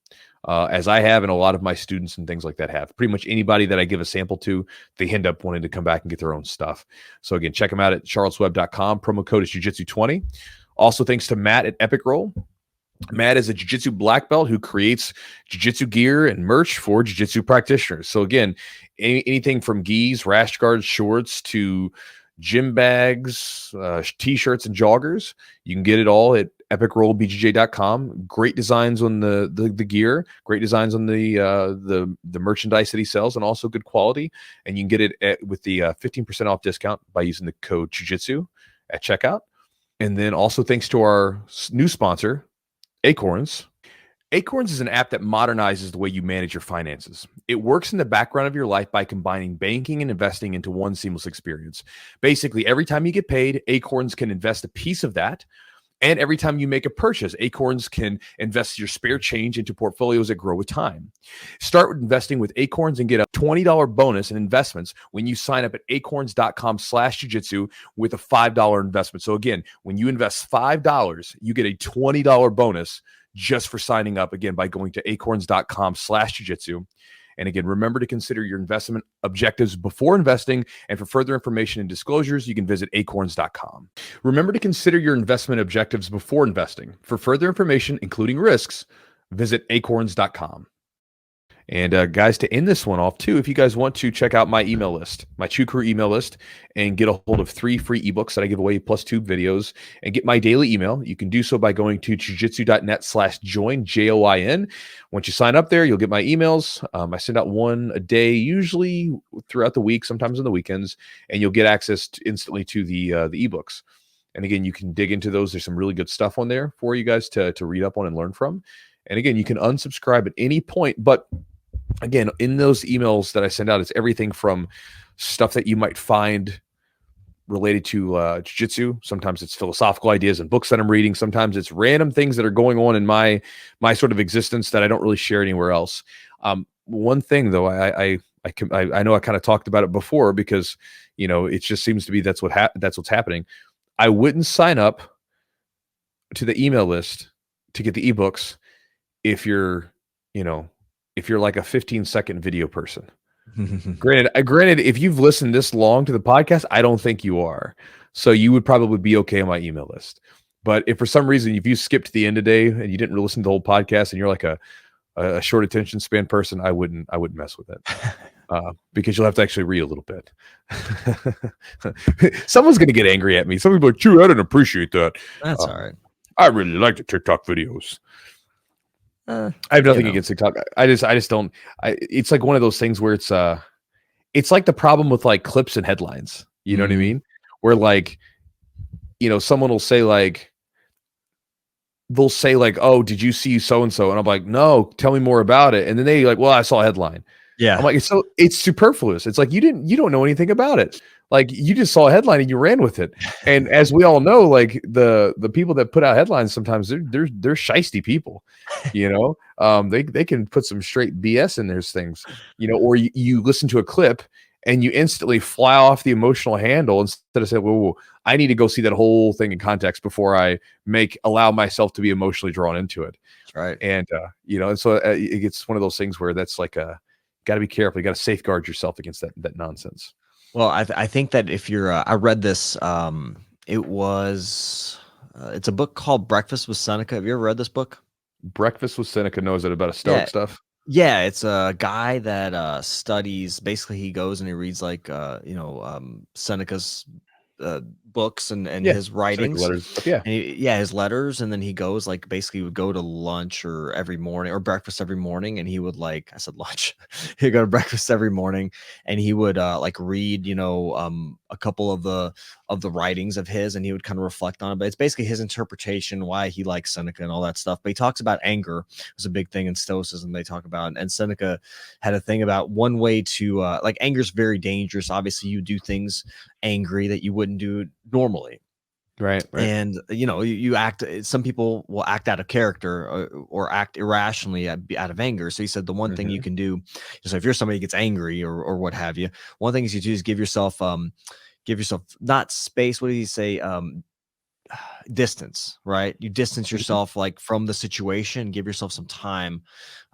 As I have, and a lot of my students and things like that have. Pretty much anybody that I give a sample to, they end up wanting to come back and get their own stuff. So again, check them out at charlottesweb.com. Promo code is Jiu-Jitsu20. Also, thanks to Matt at Epic Roll. Matt is a Jiu-Jitsu black belt who creates Jiu-Jitsu gear and merch for Jiu-Jitsu practitioners. So again, anything from gis, rash guards, shorts, to gym bags, t-shirts, and joggers, you can get it all at epicrollbjj.com. Great designs on the gear, great designs on the merchandise that he sells, and also good quality. And you can get it with the 15% off discount by using the code Jiu-Jitsu at checkout. And then also thanks to our new sponsor, Acorns. Acorns is an app that modernizes the way you manage your finances. It works in the background of your life by combining banking and investing into one seamless experience. Basically, every time you get paid, Acorns can invest a piece of that. And every time you make a purchase, Acorns can invest your spare change into portfolios that grow with time. Start with investing with Acorns and get a $20 bonus in investments when you sign up at acorns.com/jujitsu with a $5 investment. So again, when you invest $5, you get a $20 bonus just for signing up, again, by going to acorns.com/jujitsu. And again, remember to consider your investment objectives before investing. And for further information and disclosures, you can visit acorns.com. Remember to consider your investment objectives before investing. For further information, including risks, visit acorns.com. And guys, to end this one off too, if you guys want to check out my email list, my Chew Crew email list, and get a hold of 3 free ebooks that I give away plus 2 videos, and get my daily email, you can do so by going to chewjitsu.net/join, JOIN. Once you sign up there, you'll get my emails. I send out one a day, usually throughout the week, sometimes on the weekends, and you'll get access instantly to the ebooks. And again, you can dig into those. There's some really good stuff on there for you guys to read up on and learn from. And again, you can unsubscribe at any point, but again, in those emails that I send out, it's everything from stuff that you might find related to jiu-jitsu. Sometimes it's philosophical ideas and books that I'm reading. Sometimes it's random things that are going on in my sort of existence that I don't really share anywhere else. One thing though, I know I kind of talked about it before because, you know, it just seems to be that's what's happening. I wouldn't sign up to the email list to get the ebooks if you're like a 15-second video person. Granted, if you've listened this long to the podcast, I don't think you are. So you would probably be okay on my email list. But if for some reason, if you skipped the end of the day and you didn't listen to the whole podcast and you're like a short attention span person, I wouldn't mess with it. Because you'll have to actually read a little bit. Someone's going to get angry at me. Some people are like, Chew, I didn't appreciate that. That's all right. I really like the TikTok videos. I have nothing against TikTok. I just don't. It's like one of those things where it's like the problem with like clips and headlines. You know what I mean? Where like, you know, someone will say like, they'll say like, oh, did you see so and so? And I'm like, no, tell me more about it. And then they like, well, I saw a headline. Yeah. I'm like, it's superfluous. It's like you don't know anything about it. Like you just saw a headline and you ran with it. And as we all know, like the people that put out headlines, sometimes they're shisty people, you know. They can put some straight BS in those things, you know, or you listen to a clip and you instantly fly off the emotional handle instead of saying, whoa, I need to go see that whole thing in context before I allow myself to be emotionally drawn into it. That's right. And you know, and so it's one of those things where that's like got to be careful. You got to safeguard yourself against that nonsense. Well, I think that if you're, I read this, it's a book called Breakfast with Seneca. Have you ever read this book? Breakfast with Seneca. Knows it about a Stoic stuff. Yeah, it's a guy that studies. Basically, he goes and he reads like Seneca's books and his writings. Letters. Yeah. And his letters. And then he goes like basically would go to lunch or every morning or breakfast every morning. And he would I said lunch, he'd go to breakfast every morning and he would like read, a couple of the writings of his and he would kind of reflect on it. But it's basically his interpretation, why he likes Seneca and all that stuff. But he talks about anger. It's a big thing in Stoicism they talk about. And Seneca had a thing about one way to like anger is very dangerous. Obviously, you do things angry that you wouldn't do normally. Right. And you act, some people will act out of character or act irrationally out of anger. So he said the one thing you can do, so if you're somebody who gets angry or what have you, one thing is you do is give yourself not space, what did he say, distance, right? You distance yourself like from the situation, give yourself some time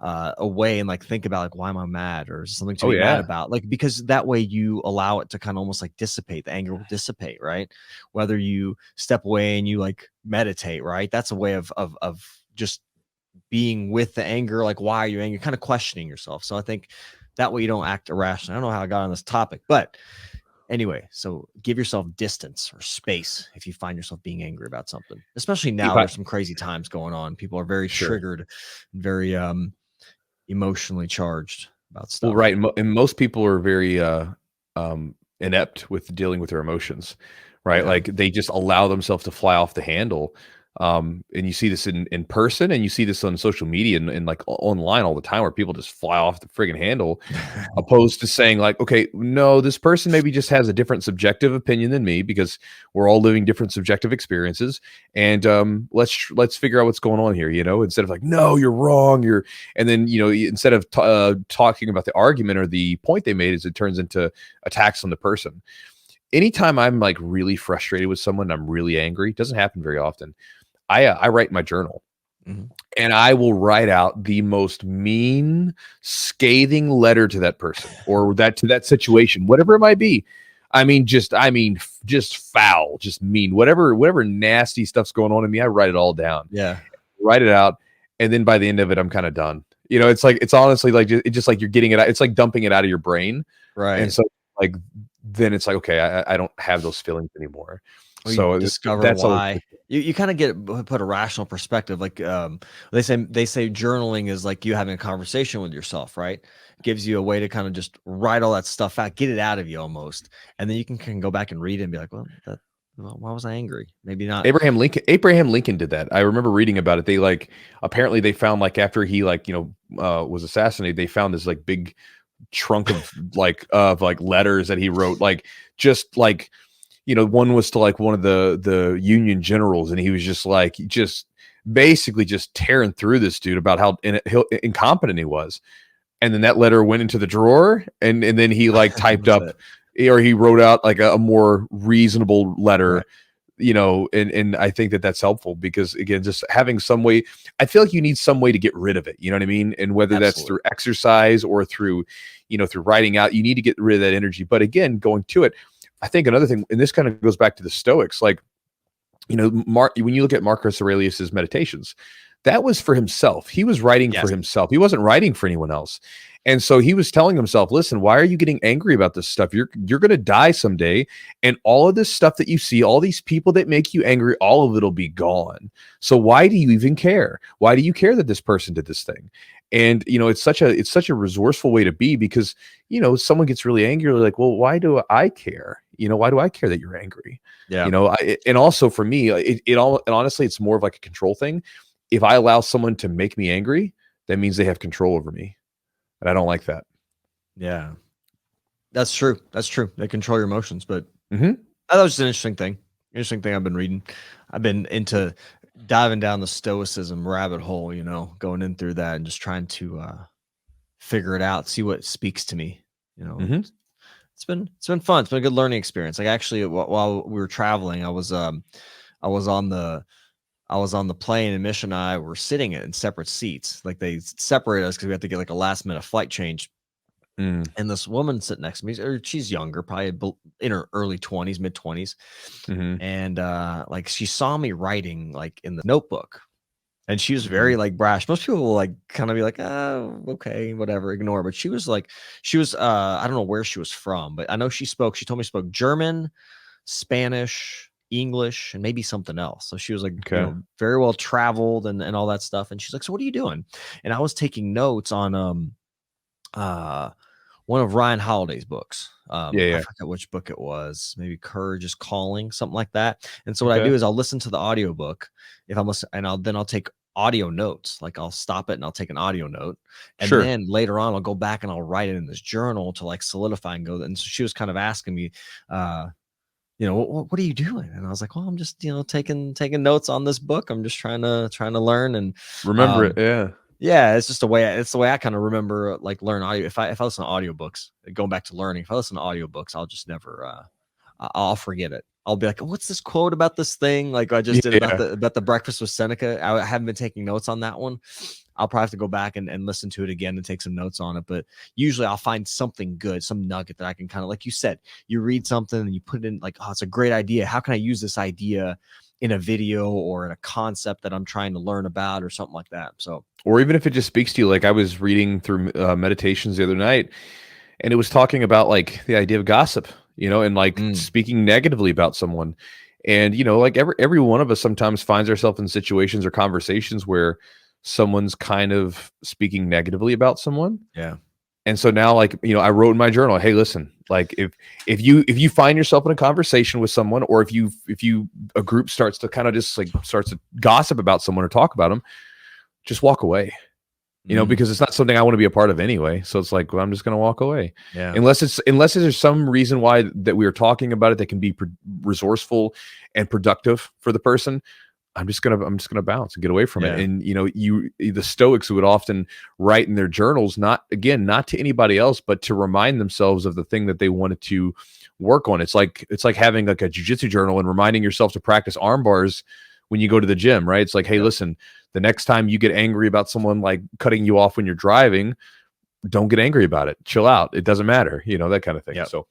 away and like think about like, why am I mad or something to be mad about? Like, because that way you allow it to kind of almost like dissipate. The anger will dissipate, right? Whether you step away and you like meditate, right? That's a way of just being with the anger. Like, why are you angry? Kind of questioning yourself. So I think that way you don't act irrationally. I don't know how I got on this topic, but anyway, so give yourself distance or space if you find yourself being angry about something, especially now there's some crazy times going on. People are very triggered, very emotionally charged about stuff. Well, right. And most people are very inept with dealing with their emotions, right? Yeah. Like they just allow themselves to fly off the handle And you see this in person, and you see this on social media and like online all the time, where people just fly off the friggin' handle, opposed to saying like, okay, no, this person maybe just has a different subjective opinion than me, because we're all living different subjective experiences. And let's figure out what's going on here, instead of like, no, you're wrong. And then, instead of talking about the argument or the point they made, it turns into attacks on the person. Anytime I'm like really frustrated with someone, I'm really angry. It doesn't happen very often. I write in my journal, and I will write out the most mean, scathing letter to that person or to that situation, whatever it might be. Just foul, just mean, whatever nasty stuff's going on in me. I write it all down. Yeah. Write it out. And then by the end of it, I'm kind of done. It's honestly like, it's just like you're getting it out. It's like dumping it out of your brain. Right. And so like, then it's like, okay, I don't have those feelings anymore. Or so you discover that's why you kind of put a rational perspective. Like they say journaling is like you having a conversation with yourself, right? It gives you a way to kind of just write all that stuff out, get it out of you almost, and then you can go back and read it and be like, well, why was I angry? Maybe not. Abraham Lincoln did that. I remember reading about it. They apparently they found like after he was assassinated, they found this like big trunk of letters that he wrote, one was to like one of the Union generals, and he was just basically just tearing through this dude about how incompetent he was. And then that letter went into the drawer, and then he like typed up or he wrote out like a more reasonable letter, right. And I think that's helpful, because again, just having some way, I feel like you need some way to get rid of it. You know what I mean? And whether Absolutely. That's through exercise or through writing out, you need to get rid of that energy. But again, going to it, I think another thing, and this kind of goes back to the Stoics, like, when you look at Marcus Aurelius's meditations, that was for himself. He was writing for himself. He wasn't writing for anyone else. And so he was telling himself, listen, why are you getting angry about this stuff? You're going to die someday. And all of this stuff that you see, all these people that make you angry, all of it'll be gone. So why do you even care? Why do you care that this person did this thing? And, it's such a resourceful way to be, because, someone gets really angry. Like, well, why do I care? Why do I care that you're angry? Yeah. And also for me, and honestly, it's more of like a control thing. If I allow someone to make me angry, that means they have control over me. And I don't like that. Yeah, that's true. That's true. They control your emotions, but I thought it was just an interesting thing I've been reading. I've been into diving down the Stoicism rabbit hole, going in through that and just trying to figure it out, see what speaks to me. It's been fun. It's been a good learning experience. Like actually, while we were traveling, I was on the plane, and Mish and I were sitting in separate seats. Like they separated us because we had to get like a last minute flight change. And this woman sitting next to me, or she's younger, probably in her early 20s, mid 20s. And like she saw me writing like in the notebook, and she was very like brash. Most people will like kind of be like, oh, okay, whatever, ignore. But she was I don't know where she was from, but I know she told me she spoke German, Spanish, English, and maybe something else. So she was like, very well traveled and all that stuff. And she's like, so what are you doing? And I was taking notes on one of Ryan Holiday's books. I forget which book it was. Maybe Courage is Calling, something like that. And so what I do is I'll listen to the audiobook if I'm listening, and I'll take audio notes. Like I'll stop it and I'll take an audio note. And then later on I'll go back and I'll write it in this journal to like solidify and go. And so she was kind of asking me, what are you doing? And I was like, well, I'm just, taking notes on this book. I'm just trying to learn and remember it. Yeah. Yeah. It's just the way I kind of remember, like learn audio. If I listen to audiobooks, going back to learning, if I listen to audiobooks, I'll just never, I'll forget it. I'll be like, what's this quote about this thing? Like I just did about the breakfast with Seneca. I haven't been taking notes on that one. I'll probably have to go back and listen to it again and take some notes on it. But usually I'll find something good, some nugget that I can kind of, like you said, you read something and you put it in like, oh, it's a great idea. How can I use this idea in a video or in a concept that I'm trying to learn about or something like that? So, or even if it just speaks to you, like I was reading through meditations the other night, and it was talking about like the idea of gossip, and like speaking negatively about someone. And, like every one of us sometimes finds ourselves in situations or conversations where someone's kind of speaking negatively about someone. Yeah. And so now, like, you know, I wrote in my journal, hey, listen, like if you find yourself in a conversation with someone, or if a group starts to kind of just like starts to gossip about someone or talk about them, just walk away. You know, because it's not something I want to be a part of anyway. So it's like, well, I'm just going to walk away. Yeah. Unless there's some reason why that we are talking about it that can be resourceful and productive for the person. I'm just gonna bounce and get away from it. And you know, the Stoics would often write in their journals, not to anybody else, but to remind themselves of the thing that they wanted to work on. It's like having like a jiu-jitsu journal and reminding yourself to practice arm bars when you go to the gym, right? It's like, hey, listen, the next time you get angry about someone like cutting you off when you're driving, don't get angry about it. Chill out. It doesn't matter, you know, that kind of thing. So.